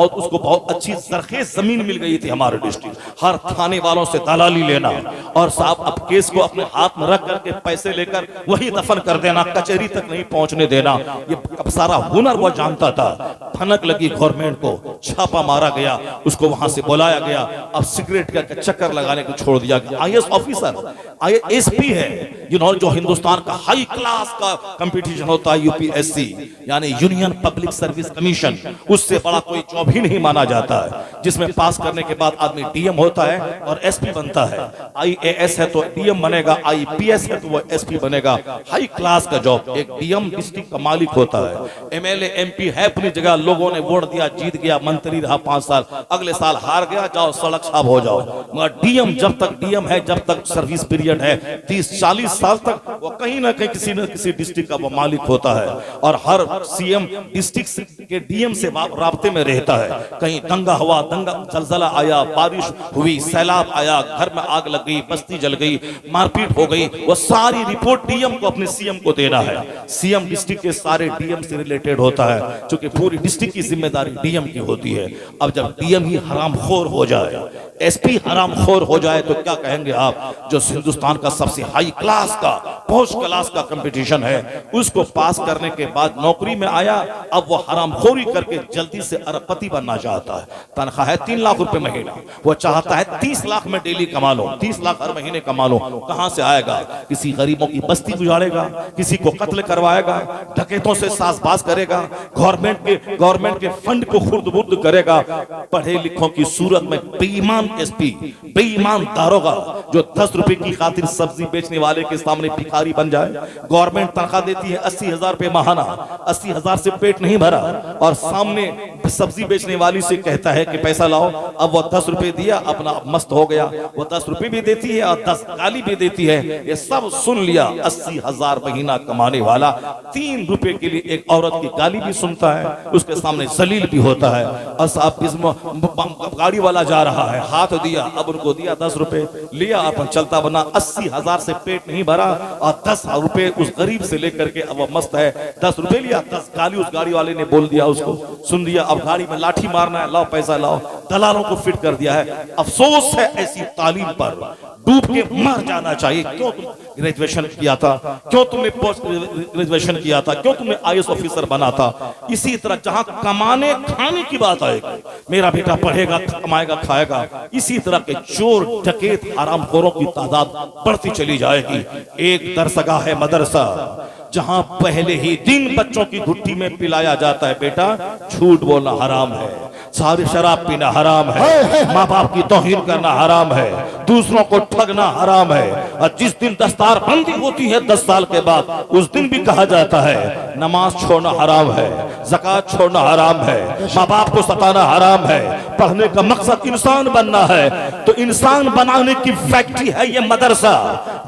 उसको बहुत अच्छी सरखेज जमीन मिल गई थी हमारे डिस्ट्रिक्ट। हर थाने वालों से दलाली लेना और साहब अब केस को अपने हाथ में रख करके पैसे लेकर वही दफन कर देना, कचहरी तक नहीं पहुंचने देना। ये अब सारा हुनर वो जानता था। भनक लगी गवर्नमेंट को, छापा मारा गया, उसको वहां से बुलाया गया। अब सिगरेट का चक्कर लगाने को छोड़ दिया। आईएएस ऑफिसर, आईएएसपी है, जिन्होंने जो हिंदुस्तान का हाई क्लास का कंपटीशन होता है यूपीएससी यानी यूनियन पब्लिक सर्विस कमीशन, उससे बड़ा कोई जॉब ही नहीं माना जाता है, जिसमें पास करने के बाद आदमी डीएम होता है और एसपी बनता है। आईएएस है तो डीएम बनेगा, आईपीएस है तो वो एसपी बनेगा। हाई क्लास का जॉब। एक डीएम डिस्ट्रिक्ट का मालिक होता है। एमएलए एमपी है अपनी जगह, लोगों ने वोट दिया, जीत गया, मंत्री रहा 5 साल, अगले साल हार गया, जाओ सड़क साफ हो जाओ। मगर डीएम जब तक डीएम है, जब तक सर्विस पीरियड है 30-40 साल तक, वो कहीं ना कहीं किसी न किसी डिस्ट्रिक्ट का वो मालिक होता है और हर सीएम डिस्ट्रिक्ट के डीएम से राब्ते में रहता है। कहीं दंगा हुआ, जलजला आया, बारिश हुई, सैलाब आया, घर में आग लग गई, बस्ती जल गई, मारपीट हो गई, वो सारी रिपोर्ट डीएम को अपने सीएम को देना है। सीएम डिस्ट्रिक्ट के सारे डीएम से रिलेटेड होता है, क्योंकि पूरी डिस्ट्रिक्ट की जिम्मेदारी डीएम की होती है। अब जब डीएम ही हरामखोर हो जाए, एसपी हरामखोर हो जाए, तो क्या कहेंगे आप? जो हिंदुस्तान का सबसे हाई क्लास का, पोस्ट क्लास का कंपटीशन है, उसको पास करने के बाद नौकरी में आया, अब वो हरामखोरी करके जल्दी से अरबपति बनना चाहता है। तनख्वाह है 3 लाख रुपए महीना, वो चाहता है 30 लाख में डेली कमा लो, 30 लाख हर महीने कमा लो। कहां से आएगा? किसी गरीबों की बस्ती गुजारेगा, किसी को कत्ल करवाएगा, डकैतों से साजबाज करेगा, गवर्नमेंट के फंड को खुर्द-बुर्द करेगा। पढ़े लिखों की सूरत में बेईमान एसपी, बेईमान दारोगा जो 10 रुपए की खातिर सब्जी बेचने वाले के सामने भिखारी बन जाए। गवर्नमेंट तनख्वाह देती है 80,000 रुपए माहाना, 80,000 से पेट नहीं भरा और सामने सब्जी बेचने वाली से कहता है कि पैसा लाओ। अब वो 10 रुपए दिया, अपना मस्त हो गया। वो 10 रुपए भी देती है और 10 गाली भी देती है। ये सब सुन लिया। 80,000 महीना कमाने वाला 3 रुपए के लिए एक औरत की गाली भी सुनता है, उसके सामने जलील भी होता है। और साहब गाड़ी वाला जा रहा है, हाथ दिया, अब उनको दिया 10 रुपए, लिया, अपन चलता बना। 80,000 से पेट नहीं भरा और 10 रुपए उस गरीब से लेकर के अब वो मस्त है। 10 रुपए लिया, 10 गाली उस गाड़ी वाले ने बोल दिया, उसको सुन दिया। अब गाड़ी में लाठी मारना है, लाओ पैसा लाओ, दलालों को फिट कर दिया है। अफसोस है ऐसी तालीम पर, डूब के मर जाना चाहिए। क्यों तुम ग्रेजुएशन किया था? क्यों तुमने पोस्ट ग्रेजुएशन किया था? क्यों तुमने आईएएस ऑफिसर बना था? इसी तरह जहां कमाने खाने की बात आएगी, मेरा बेटा पढ़ेगा, कमाएगा, खाएगा, इसी तरह के चोर, डकैत, हरामखोरों की तादाद बढ़ती चली जाएगी। एक दरसगाह है मदरसा, जहां पहले ही दिन बच्चों की घुट्टी में पिलाया जाता है, बेटा झूठ बोलना हराम है, सारी शराब पीना हराम है, माँ बाप की तौहीन करना हराम है, दूसरों को ठगना हराम है। और जिस दिन दस्तार बंदी होती है 10 साल के बाद, उस दिन भी कहा जाता है नमाज छोड़ना हराम है, ज़कात छोड़ना हराम है, माँ बाप को सताना हराम है। पढ़ने का मकसद इंसान बनना है, तो इंसान बनाने की फैक्ट्री है ये मदरसा,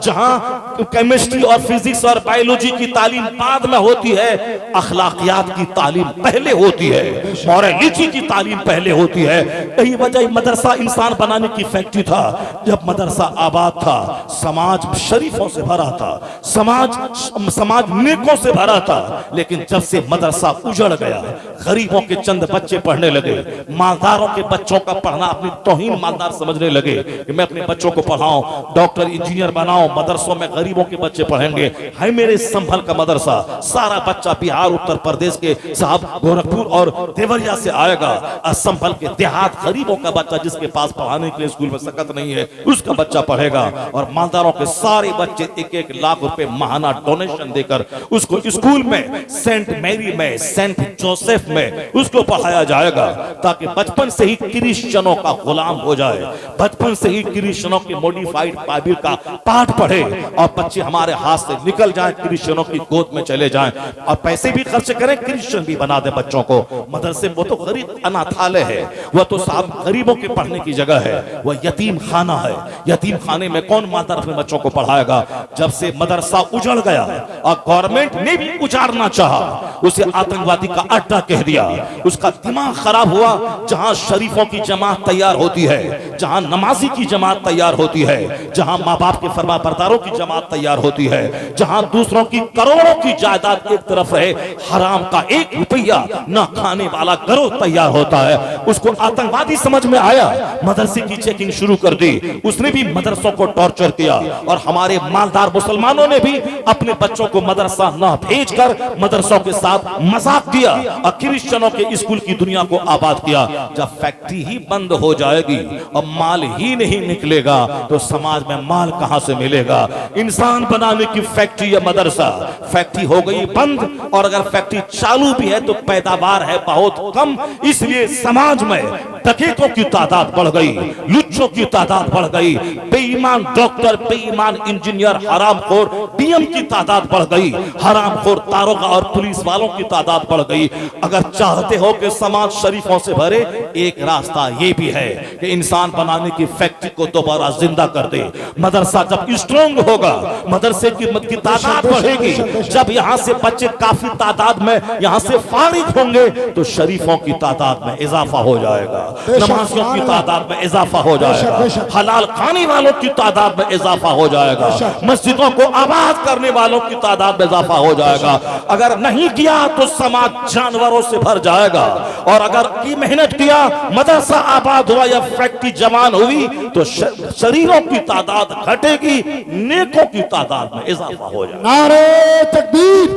जहां केमिस्ट्री और फिजिक्स और बायोलॉजी की तालीम बाद में होती है, अखलाकियात की तालीम पहले होती है, मॉरलिटी की तालीम पहले होती है। यही वजह मदरसा इंसान बनाने की फैक्ट्री था। जब मदरसा आबाद था, समाज शरीफों से भरा था, समाज नेकों से भरा था। लेकिन जब से मदरसा उजड़ गया, गरीबों के चंद बच्चे पढ़ने लगे, मालदारों के बच्चों का पढ़ना अपनी तौहीन मालदार समझने लगे कि मैं अपने बच्चों को पढ़ाऊं, डॉक्टर इंजीनियर बनाऊं, मदरसों में गरीबों के बच्चे पढ़ेंगे। है मेरे संभल का मदरसा, सारा बच्चा बिहार उत्तर प्रदेश के साहब गोरखपुर और देवरिया से आएगा। संभल के देहात गरीबों का बच्चा जिसके पास पढ़ाने के लिए स्कूल में सकत नहीं है, उसका बच्चा पढ़ेगा। और मालदारों के सारे बच्चे 1-1 लाख रुपए माहाना डोनेशन देकर उसको स्कूल में, सेंट मैरी में, सेंट जोसेफ में उसको पढ़ाया जाएगा, ताकि बचपन से ही क्रिश्चियनों का गुलाम हो जाए, बचपन से ही क्रिश्चियनों की मॉडिफाइड बाइबिल का पाठ पढ़े और बच्चे हमारे हाथ से निकल जाए, क्रिश्चियनों की गोद में चले जाएं। और पैसे भी खर्च करें, क्रिश्चियन भी बना दे बच्चों को। मदरसे वो तो गरीब अनाथालय है, वह तो साहब गरीबों के पढ़ने की जगह है, वह यतीम खाना है। यतीम खाने में कौन माता अपने बच्चों को पढ़ाएगा? जब से मदरसा उजड़ गया और गवर्नमेंट ने भी उजाड़ना चाहा, उसे आतंकवादी का अड्डा कह दिया, उसका दिमाग खराब हुआ। जहां शरीफों की जमात तैयार होती है, जहां नमाजी की जमात तैयार होती है, जहां माँ बाप के फरमाबरदारों की जमात तैयार होती है, जहां दूसरों की करोड़ों की जायदाद एक तरफ रहे, हराम का 1 रुपया न खाने वाला गिरोह तैयार होता है, उसको आतंकवादी समझ में आया। मदरसे की चेकिंग शुरू कर दी, उसने भी मदरसों को टॉर्चर किया। और हमारे मालदार मुसलमानों ने भी अपने बच्चों को मदरसा न भेजकर मदरसों के साथ मजाक किया और क्रिश्चियनों के स्कूल की दुनिया को आबाद किया। जब फैक्ट्री ही बंद हो जाएगी और माल ही नहीं निकलेगा, तो समाज में माल कहां से मिलेगा? इंसान बनाने की फैक्ट्री या मदरसा, फैक्ट्री हो गई बंद, और अगर फैक्ट्री चालू भी है तो पैदावार है बहुत कम। इसलिए समाज में डकैतों की तादाद बढ़ गई, लुच्चों की तादाद बढ़ गई, बेईमान डॉक्टर, बेईमान इंजीनियर, हरामखोर डीएम की तादाद बढ़ गई, हरामखोर दारोगा और पुलिस वालों की तादाद बढ़ गई। अगर चाहते हो कि समाज शरीफों से भरे, एक रास्ता ये भी है कि इंसान बनाने की फैक्ट्री को दोबारा जिंदा कर दे। मदरसा जब स्ट्रॉन्ग होगा, मदरसे की तादाद बढ़ेगी, जब यहाँ से बच्चे काफी तादाद में यहाँ से फारिग होंगे, तो शरीफों की तादाद में इजाफा हो जाएगा, नमाजियों की तादाद में इजाफा हो जाएगा, हलाल खाने वालों की तादाद में इजाफा हो जाएगा, मस्जिदों को आबाद करने वालों की तादाद में इजाफा हो जाएगा। अगर नहीं किया तो समाज जानवरों से भर जाएगा, और अगर की मेहनत किया, मदरसा आबाद हुआ या फैक्ट्री जवान हुई, तो शरीरों की तादाद घटेगी, नेकों की तादाद में इजाफा हो जाएगा। नारे तकबीर,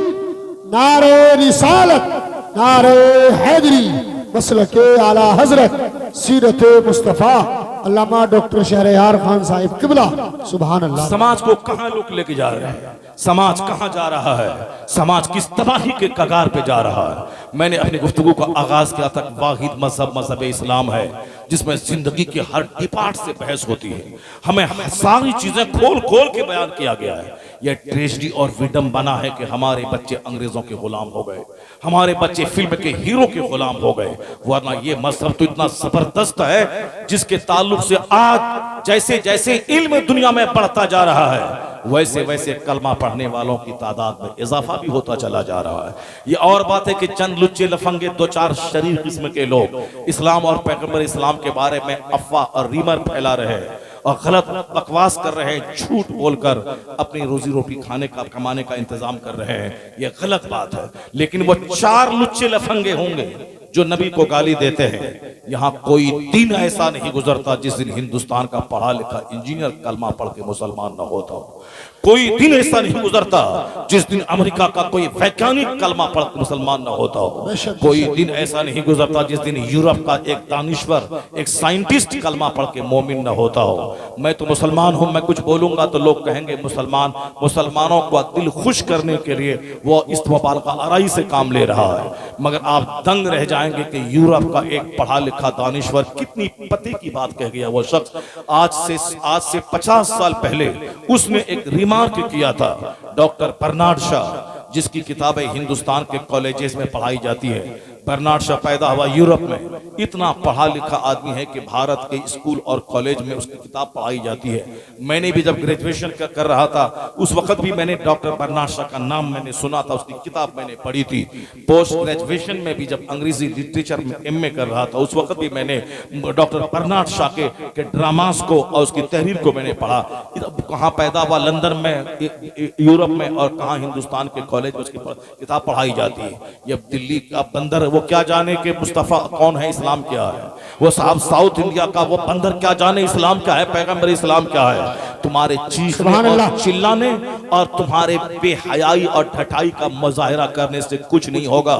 नारे रिसालत, नारे हैदरी, मसलके आला हजरत सीरत मुस्तफा अल्लामा डॉक्टर शहरयार खान साहिब किबला, सुभान अल्लाह। समाज को कहां लोग लेके जा रहे हैं? समाज कहां जा रहा है? समाज किस तबाही के कगार पे जा रहा है? मैंने अपनी गुफ्तगू का आगाज किया था, वाहिद मजहब इस्लाम है जिसमें जिंदगी के हर डिपार्ट से बहस होती है। हमें सारी चीजें खोल खोल के बयान किया गया है। यह ट्रेजेडी और विडंबना है कि हमारे बच्चे अंग्रेजों के गुलाम हो गए, हमारे बच्चे फिल्म के हीरो के गुलाम हो गए। वरना ये मजहब तो इतना जबरदस्त है जिसके ताल्लुक से आज जैसे जैसे इल्म दुनिया में बढ़ता जा रहा है, वैसे वैसे कलमा पढ़ने वालों की तादाद में इजाफा भी होता चला जा रहा है। ये और बात है कि चंद लुच्चे लफंगे 2-4 शरीफ किस्म के लोग इस्लाम और पैगंबर इस्लाम के बारे में अफवाह और रीमर फैला रहे हैं और गलत बकवास कर रहे हैं, झूठ बोलकर अपनी रोजी रोटी कमाने का इंतजाम कर रहे हैं। यह गलत बात है। लेकिन वो 4 लुच्चे लफंगे होंगे जो नबी को गाली देते हैं। यहाँ कोई दिन ऐसा नहीं गुजरता जिस दिन हिंदुस्तान का पढ़ा लिखा इंजीनियर कलमा पढ़ के मुसलमान न होता हो। कोई दिन ऐसा नहीं गुजरता जिस दिन अमेरिका का कोई वैज्ञानिक कलमा पढ़ मुसलमान न होता हो। कोई दिन ऐसा नहीं गुजरता जिस दिन यूरोप का एक दानिश्वर, एक साइंटिस्ट कलमा पढ़ के मोमिन न होता हो। मैं तो मुसलमान हूं, मैं कुछ बोलूंगा तो लोग कहेंगे मुसलमानों को दिल खुश करने के लिए वो इस मुबारक आराई से काम ले रहा है। मगर आप दंग रह जाएंगे कि यूरोप का एक पढ़ा लिखा दानिश्वर कितनी पते की बात कह गया। वो शख्स आज से 50 साल पहले उसने एक रिमार्क किया था। डॉक्टर बर्नार्ड शॉ, जिसकी किताबें हिंदुस्तान के कॉलेजेस में पढ़ाई जाती है। बर्नार्ड शॉ पैदा हुआ यूरोप में, इतना पढ़ा लिखा आदमी है कि भारत के स्कूल और कॉलेज में उसकी किताब पढ़ाई जाती है। मैंने भी जब ग्रेजुएशन कर रहा था उस वक्त भी मैंने डॉक्टर बर्नार्ड शॉ का नाम मैंने सुना था, उसकी किताब मैंने पढ़ी थी। पोस्ट ग्रेजुएशन में भी जब अंग्रेजी लिटरेचर में MA कर रहा था उस वक्त भी मैंने डॉक्टर बर्नार्ड शॉ के ड्रामास को और उसकी तहरीर को मैंने पढ़ा। कहाँ पैदा हुआ, लंदन में, यूरोप में, और कहाँ हिंदुस्तान के कॉलेज में उसकी किताब पढ़ाई जाती है। ये दिल्ली का बंदर वो क्या जाने कि मुस्तफा कौन है, इस्लाम क्या है। वो साहब साउथ इंडिया का वो बंदर क्या जाने इस्लाम क्या है, पैगंबर इस्लाम क्या है। तुम्हारे चीखने और चिल्लाने और तुम्हारे बेहयाई और ठठाई का मुजाहिरा करने से कुछ नहीं होगा।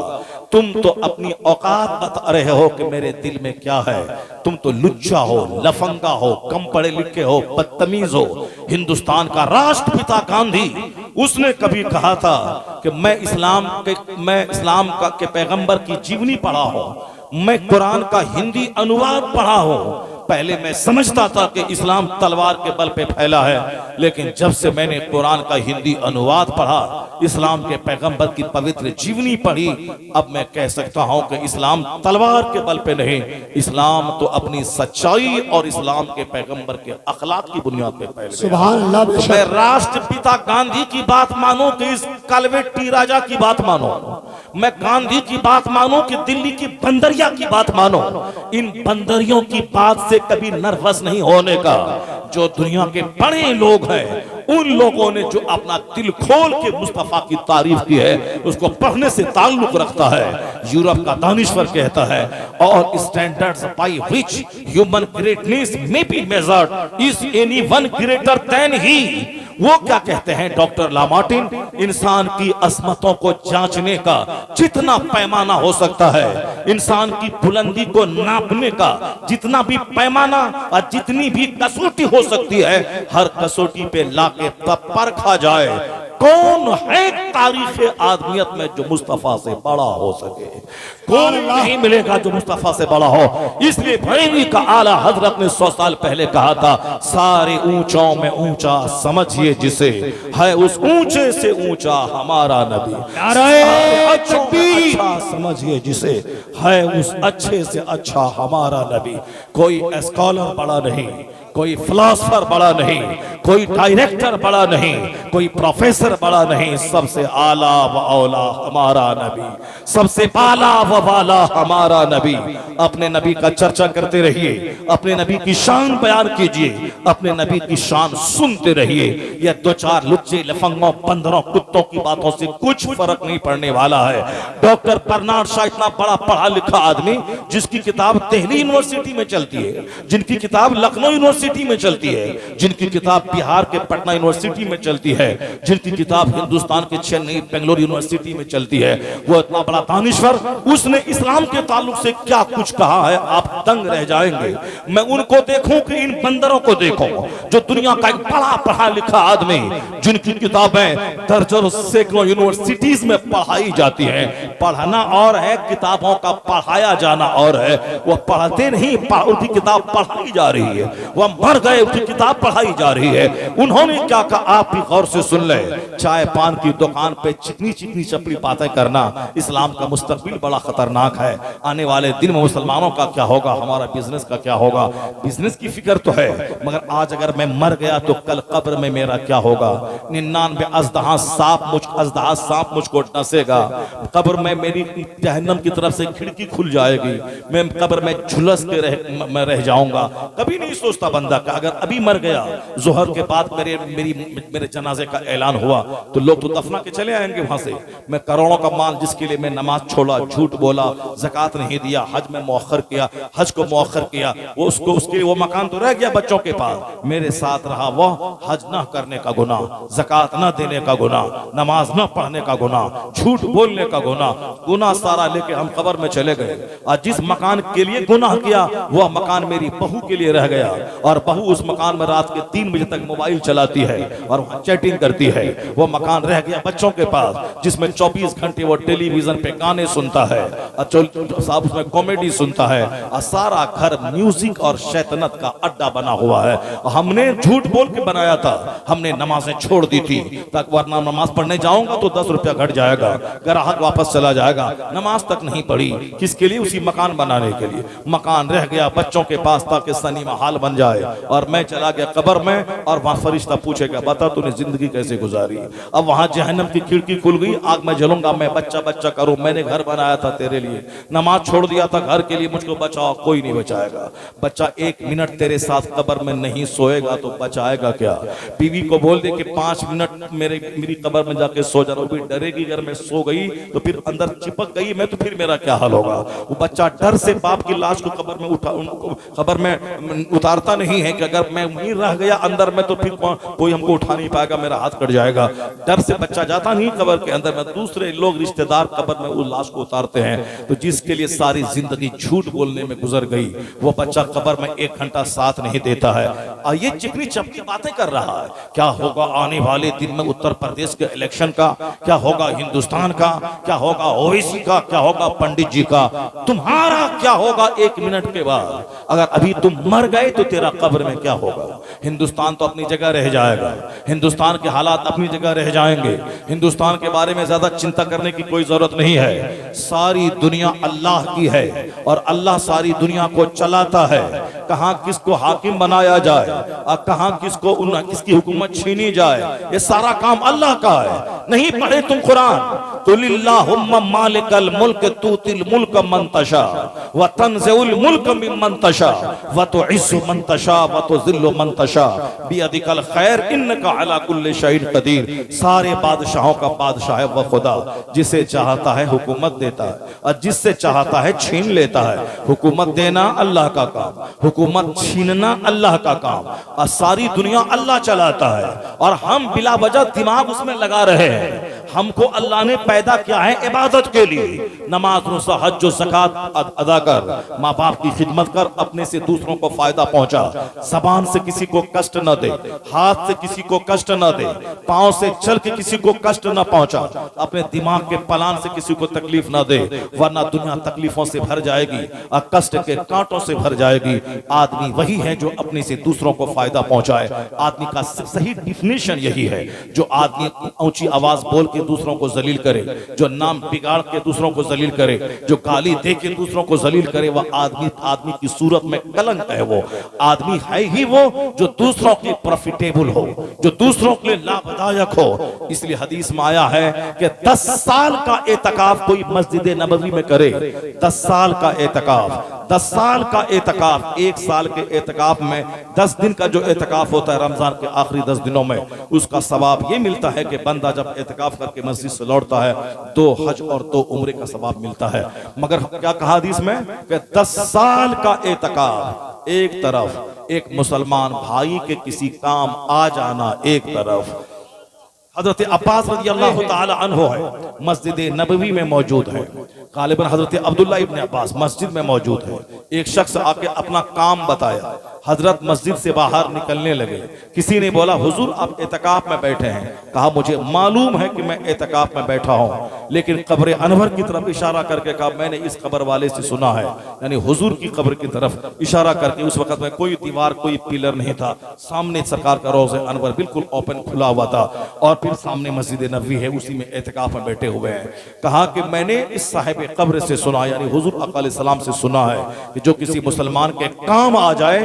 तुम तो अपनी औकात बता रहे हो कि मेरे दिल में क्या है। तुम तो लुच्चा हो, लफंगा हो, कम पढ़े लिखे हो, बदतमीज हो। हिंदुस्तान का राष्ट्रपिता गांधी, उसने कभी कहा था कि मैं इस्लाम के पैगंबर की जीवनी पढ़ा हूं, मैं कुरान का हिंदी अनुवाद पढ़ा हूं। पहले मैं समझता था कि इस्लाम तलवार के बल पे फैला है, लेकिन जब से मैंने कुरान का हिंदी अनुवाद पढ़ा, इस्लाम के पैगंबर की पवित्र जीवनी पढ़ी, अब मैं कह सकता हूं कि इस्लाम तलवार के बल पे नहीं, इस्लाम तो अपनी सच्चाई और इस्लाम के पैगंबर के अखलाक की बुनियाद पे फैल गया। सुभान अल्लाह। तो मैं राष्ट्रपिता गांधी की बात मानो कि इस कलवेटी राजा की बात मानो, मैं गांधी की बात मानो कि दिल्ली की बंदरिया की बात मानो। इन बंदरियों की बात से कभी नर्वस नहीं होने का। जो दुनिया के बड़े लोग हैं, उन लोगों ने जो अपना दिल खोल के मुस्तफा की तारीफ की है, उसको पढ़ने से ताल्लुक रखता है। यूरोप का दानिश्वर कहता है, और standards by which human greatness may be measured is anyone greater than he. वो क्या कहते हैं डॉक्टर लामार्टिन, इंसान की असमतों को जांचने का जितना पैमाना हो सकता है, इंसान की बुलंदी को नापने का जितना भी पैमाना और जितनी भी कसौटी हो सकती है, हर कसौटी पे लाके तब परखा जाए कौन है तारीख आदमियत में जो मुस्तफा से बड़ा हो सके। कोई नहीं मिलेगा जो मुस्तफा से बड़ा हो। इसलिए बरेली का आला हजरत ने 100 साल पहले कहा था, सारे ऊंचों में ऊंचा समझिए जिसे, है उस ऊंचे से ऊंचा हमारा नबी। अच्छा समझिए जिसे, है उस अच्छे से अच्छा हमारा नबी। कोई स्कॉलर बड़ा नहीं, कोई फिलोसोफर बड़ा नहीं, कोई डायरेक्टर बड़ा नहीं, कोई प्रोफेसर बड़ा नहीं, सबसे आला व औला हमारा नबी, सबसे बाला व वाला हमारा नबी। अपने नबी का चर्चा करते रहिए, अपने नबी की शान बयान कीजिए, अपने नबी की शान सुनते रहिए। यह 2-4 लुच्चे लफंगों बंदरों कुत्तों की बातों से कुछ फर्क नहीं पड़ने वाला है। डॉक्टर बर्नार्ड शॉ इतना बड़ा पढ़ा लिखा आदमी, जिसकी किताब दिल्ली यूनिवर्सिटी में चलती है, जिनकी किताब लखनऊ यूनिवर्सिटी में चलती है, जिनकी किताब बिहार के पटना यूनिवर्सिटी में चलती है, जिनकी किताब हिंदुस्तान के चेन्नई बेंगलोर यूनिवर्सिटी में चलती है, वो इतना बड़ा दानिश्वर, उसने इस्लाम के ताल्लुक से क्या कुछ कहा है, आप दंग रह जाएंगे। मैं उनको देखूं कि इन बंदरों को देखूं, जो दुनिया का एक बड़ा पढ़ा लिखा आदमी, जिनकी किताबें दर्जनों सैकड़ों यूनिवर्सिटीज में पढ़ाई जाती हैं। पढ़ना और है, किताबों का पढ़ाया जाना और है। वो पढ़ते नहीं, उनकी किताब पढ़ाई जा रही है। वह मर गए, उसकी किताब पढ़ाई जा रही है। उन्होंने क्या कहा, आप भी गौर से सुन ले। चाय पान की दुकान पे चिकनी चिकनी चपड़ी बातें करना इस्लाम का मुस्तकबिल बड़ा खतरनाक है। आने वाले दिन में मुसलमानों का क्या होगा, हमारा बिजनेस का क्या होगा। बिजनेस की फिक्र तो है, मगर आज अगर मैं मर गया तो कल कब्र में मेरा क्या होगा। 99 अज़दहा सांप मुझको डसेगा। कब्र में मेरी जहन्नम की तरफ से खिड़की खुल जाएगी, मैं कब्र में झुलस के रह जाऊंगा। कभी नहीं सोचता बंदा कि अगर अभी मर गया, जोहर के बाद मेरे जनाजे का ऐलान हुआ तो लोग तो दफना के चले आएंगे वहां से। मैं करोड़ों का माल जिसके लिए मैं नमाज छोड़ा, झूठ बोला, ज़कात नहीं दिया, हज में मौखर किया, हज को मौखर किया, वो उसको उसके लिए वो मकान तो रह गया बच्चों के पास, मेरे साथ रहा वो हज ना करने का गुनाह, ज़कात ना देने का गुनाह, नमाज ना पढ़ने का गुनाह, झूठ बोलने का गुनाह सारा लेके हम कब्र में चले गए। और जिस मकान के लिए गुनाह किया वह मकान मेरी बहू के लिए रह गया, और बहू उस मकान में रात के 3 बजे तक मोबाइल चलाती है और वहां चैटिंग करती है। वो मकान रह गया बच्चों के पास जिसमें 24 घंटे वो टेलीविजन पे गाने सुनता है और साहब उसमें कॉमेडी सुनता है, और सारा घर म्यूजिक और शैतानत का अड्डा बना हुआ है। हमने झूठ बोल के बनाया था, हमने नमाजें छोड़ दी थी ताकि वरना नमाज पढ़ने जाऊंगा तो 10 रुपया घट जाएगा, ग्राहक वापस चला जाएगा। नमाज तक नहीं पढ़ी, किसके लिए? उसी मकान बनाने के लिए। मकान रह गया बच्चों के पास ताकि सनीमा हाल बन जाए, और मैं चला गया कब्र में, और वहां फरिश्ता पूछेगा बता तूने जिंदगी कैसे गुजारी। अब वहां जहन्नम की खिड़की खुल गई, आग में जलूंगा मैं, बच्चा बच्चा करूं, मैंने घर बनाया था तेरे लिए, नमाज छोड़ दिया था घर के लिए, मुझको बचाओ, कोई नहीं बचाएगा। बच्चा 1 मिनट तेरे साथ कब्र में नहीं सोएगा तो बचाएगा क्या? बीवी को बोल दे कि 5 मिनट मेरी कब्र में जाके सो जाना, वो भी डरेगी, अगर मैं सो गई तो फिर अंदर चिपक गई मैं तो फिर मेरा क्या हाल होगा। वो बच्चा डर से बाप की लाश को कब्र में उतारता नहीं है कि अगर मैं वहीं रह गया अंदर में तो फिर कोई हमको उठा नहीं पाएगा, मेरा हाथ कट जाएगा। डर से बच्चा जाता नहीं कब्र के अंदर में, दूसरे लोग रिश्तेदार कब्र में उस लाश को उतारते हैं। तो जिसके लिए सारी जिंदगी झूठ बोलने में गुजर गई वो बच्चा कब्र में 1 घंटा साथ नहीं देता है, और ये चिकनी चपकी बातें कर रहा है। क्या होगा आने वाले दिन में उत्तर प्रदेश के इलेक्शन का, क्या होगा हिंदुस्तान का, क्या होगा ओवैसी का, क्या होगा पंडित जी का, तुम्हारा क्या होगा 1 मिनट के बाद? अगर अभी तुम मर गए तो तेरा कब्र में क्या होगा? हिंदुस्तान तो अपनी जगह रह जाएगा, हिंदुस्तान के हालात अपनी जगह रह जाएंगे, हिंदुस्तान के बारे में ज्यादा चिंता करने की कोई जरूरत नहीं है। सारी दुनिया अल्लाह की है और अल्लाह सारी दुनिया को चलाता है। कहां किसको हाकिम बनाया जाए और कहां किसकी हुकूमत छीनी जाए, ये सारा काम अल्लाह का है। नहीं पढ़े तुम कुरान तो लिल्लाहुम्मा मालिकल मुल्क तूतिल मुल्क मन तशा व तंज़िउल मुल्क मिम्मन तशा व तुइस्सु मन तशा व तुज़िल्लु मन तशा बियदिकल खैर इन्नका अला कुल्लि शैइन कदीर। सारे बादशाहों का बादशाह है वह खुदा, जिसे चाहता है हुकूमत देता है और जिससे चाहता है छीन लेता है। हुकूमत देना अल्लाह का काम, हुकूमत छीनना अल्लाह का काम, और सारी दुनिया अल्लाह चलाता है और हम बिला वजह दिमाग उसमें लगा रहे हैं। हमको अल्लाह ने पैदा किया है इबादत के लिए, नमाज रोज़ा हज जो ज़कात अदा कर, माँ बाप की खिदमत कर, अपने से दूसरों को फायदा पहुंचा, जबान से किसी को कष्ट न दे, हाथ से किसी को कष्ट न दे, पांव से चल के किसी को कष्ट न पहुंचा, अपने दिमाग के पलान से किसी को तकलीफ न दे, वरना दुनिया तकलीफों से भर जाएगी और कष्ट के कांटों से भर जाएगी। आदमी वही है जो अपने से दूसरों को फायदा पहुंचाए। आदमी का सही डिफिनेशन यही है, जो आदमी ऊंची आवाज बोल के दूसरों को जलील करे, जो नाम बिगाड़ के दूसरों को जलील करे, जो गाली दे के दूसरों को जलील करे, वह आदमी की सूरत में कलंक है। वो आदमी है ही वो जो दूसरों के प्रॉफिटेबल हो, जो दूसरों के लिए लाभदायक हो। इसलिए हदीस में आया है कि 10 साल का एतकाफ कोई मस्जिद नबवी में करे, 10 साल का एतकाफ, 10 साल का एतकाफ, 1 साल के एतकाफ में 10 दिन का जो एतकाफ होता है रमजान के आखिरी 10 दिनों में, उसका सवाब ये मिलता है कि बंदा जब एतकाफ करके मस्जिद से लौटता है 2 हज और 2 उम्रे का सवाब मिलता है। मगर क्या कहा हदीस में कि 10 साल का एतकाफ एक तरफ, एक मुसलमान भाई के किसी काम आ जाना एक तरफ। हजरत अब्बास रज़ियल्लाहु ताला अन्हु है मस्जिद नबवी में मौजूद है, गालिबन हजरत अब्दुल्ला इब्न अब्बास मस्जिद में मौजूद है। एक शख्स आके अपना काम बताया, हजरत मस्जिद से बाहर निकलने लगे। किसी ने बोला हुजूर आप एतकाफ में बैठे हैं? कहा मुझे मालूम है कि मैं एतकाफ में बैठा हूं, लेकिन कब्र अनवर की तरफ इशारा करके कहा मैंने इस कब्र वाले से सुना है, यानी हुजूर की कब्र की तरफ इशारा करके। उस वक्त में कोई दीवार कोई पिलर नहीं था, सामने सरकार का रोज़े अनवर बिल्कुल ओपन खुला हुआ था और फिर सामने मस्जिद नबवी है, उसी में एतकाफ में बैठे हुए हैं। कहा कि मैंने इस साहिब साहिब कब्र से सुना, यानी हुजूर अक़ल सलाम से सुना है कि जो किसी मुसलमान के काम आ जाए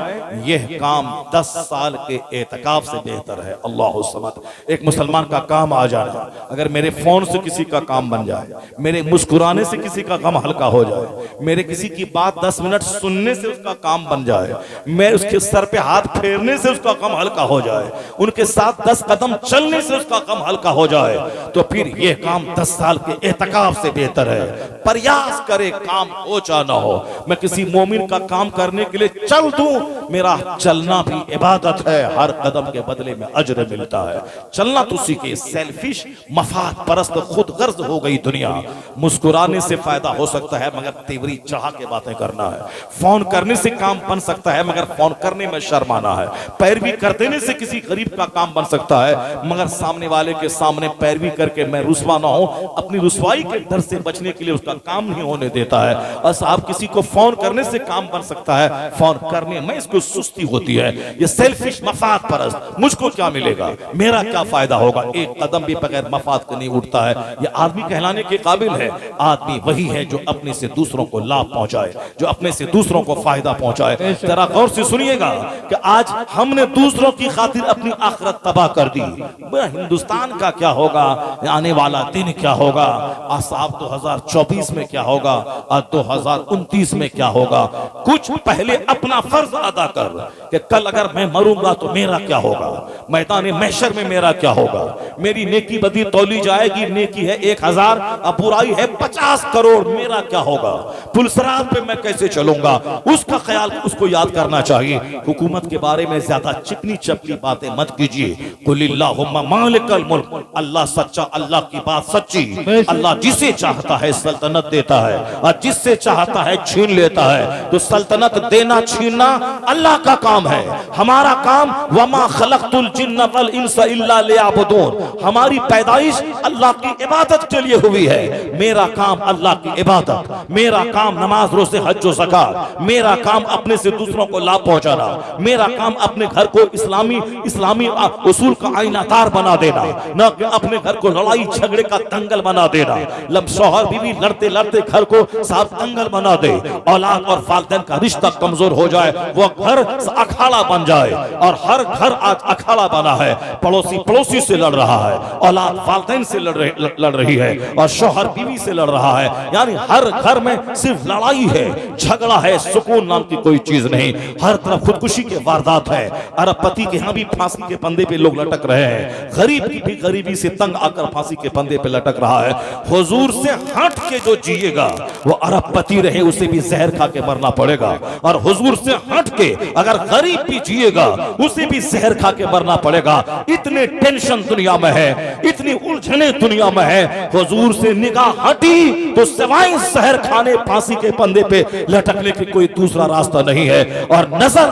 यह काम 10 साल के एतकाफ से बेहतर है। अल्लाहु समद। एक मुसलमान का काम आ जाना, अगर मेरे फोन से किसी का काम बन जाए, मेरे मुस्कुराने से किसी का गम हल्का हो जाए, मेरे किसी की बात 10 मिनट सुनने से उसका काम बन जाए, मैं उसके सर पे हाथ फेरने से उसका गम हल्का हो जाए, उनके साथ 10 कदम चलने से उसका गम हल्का हो जाए, तो फिर यह काम 10 साल के एतकाफ से बेहतर है। प्रयास करे काम हो चाहे ना हो। मैं किसी मोमिन का काम करने के लिए चल दूं, मेरा चलना भी इबादत है, हर कदम के बदले में अजर मिलता है। चलना तो सीखे। सेल्फिश मफाद परस्त खुद गर्ज हो गई दुनिया। मुस्कुराने से फायदा हो सकता है मगर तेवरी चाह के बातें करना है। फोन करने से काम बन सकता है मगर फोन करने में शर्माना है। पैरवी कर देने से किसी गरीब का काम बन सकता है मगर सामने वाले के सामने पैरवी करके मैं रुसवा ना हूं, अपनी रुसवाई के डर से बचने के लिए उसका काम नहीं होने देता है। और साहब किसी को फोन करने से काम बन सकता है, फोन करने में इसको सुस्ती होती है। ये सेल्फिश मफाद परस्त, मुझको क्या मिलेगा, मेरा क्या फायदा होगा, एक कदम भी बगैर मफाद के नहीं उठता है। ये आदमी कहलाने के काबिल है। आदमी वही है जो अपने से दूसरों को लाभ पहुंचाए, जो अपने से दूसरों को फायदा पहुंचाए। जरा गौर से सुनिएगा कि आज हमने दूसरों की खातिर अपनी आखिरत तबाह कर दी। हिंदुस्तान का क्या होगा, आने वाला दिन क्या होगा, साहब 2024 में क्या होगा और 2029 में क्या होगा। कुछ पहले अपना फर्ज अदा कर कि कल अगर मैं मरूंगा तो मेरा क्या होगा, मैदान महशर में मेरा क्या होगा। मेरी नेकी बदी तौली जाएगी, नेकी है 1000 और बुराई है 50 करोड़, मेरा क्या होगा। पुलसरात पे मैं कैसे चलूंगा, उसका ख्याल उसको याद करना चाहिए। हुकूमत के बारे में ज्यादा चिकनी चपली बातें मत कीजिए। कुलिल्लाहुम्मा मालिकल मुल्क, अल्लाह सच्चा, अल्लाह की बात सच्ची। अल्लाह जिसे चाहता है सल्तनत देता है और जिससे चाहता है छीन लेता है। तो सल्तनत देना छीनना अल्लाह का काम है। हमारा काम वमा खलक़तुल जिन्ना वल इंसा इल्ला लियअबुदून, हमारी पैदाइश अल्लाह की इबादत के लिए हुई है। मेरा काम अल्लाह की इबादत, मेरा काम नमाज रोज़े हज और ज़कात, मेरा काम अपने से दूसरों को लाभ पहुंचाना, मेरा काम अपने घर को इस्लामी उसूल का आईनादार बना देना, न कि अपने घर को लड़ाई झगड़े का दंगल बना देना। शौहर बीवी लड़ते लड़ते घर को साफ दंगल बना दे, औलाद और वालिदैन का रिश्ता कमजोर हो जाए, वो घर अखाड़ा बन जाए। और हर घर आज अखाड़ा बना है। पड़ोसी से लड़ रहा है, औलाद वालिदैन से लड़ रही है और शौहर बीवी से लड़ रहा है। यानी हर घर में सिर्फ लड़ाई है, झगड़ा है, सुकून नाम की कोई चीज नहीं। हर तरफ खुदकुशी के वारदात है। अरबपति के यहाँ भी फांसी के फंदे पे लोग लटक रहे हैं। गरीब की भी गरीबी से तंग आकर फांसी के फंदे पे लटक रहा है। हुजूर से हट के जो जिएगा वो अरबपति रहे उसे भी जहर खा के मरना पड़ेगा, और हुजूर से हट के अगर गरीब भी जिएगा उसे भी जहर खा के मरना पड़ेगा। इतने टेंशन दुनिया में है, इतनी उलझने दुनिया में है। हुजूर से निगाह हटी तो सिवाय जहर खाने फांसी के फंदे पे लटकने की कोई दूसरा रास्ता नहीं है। और नजर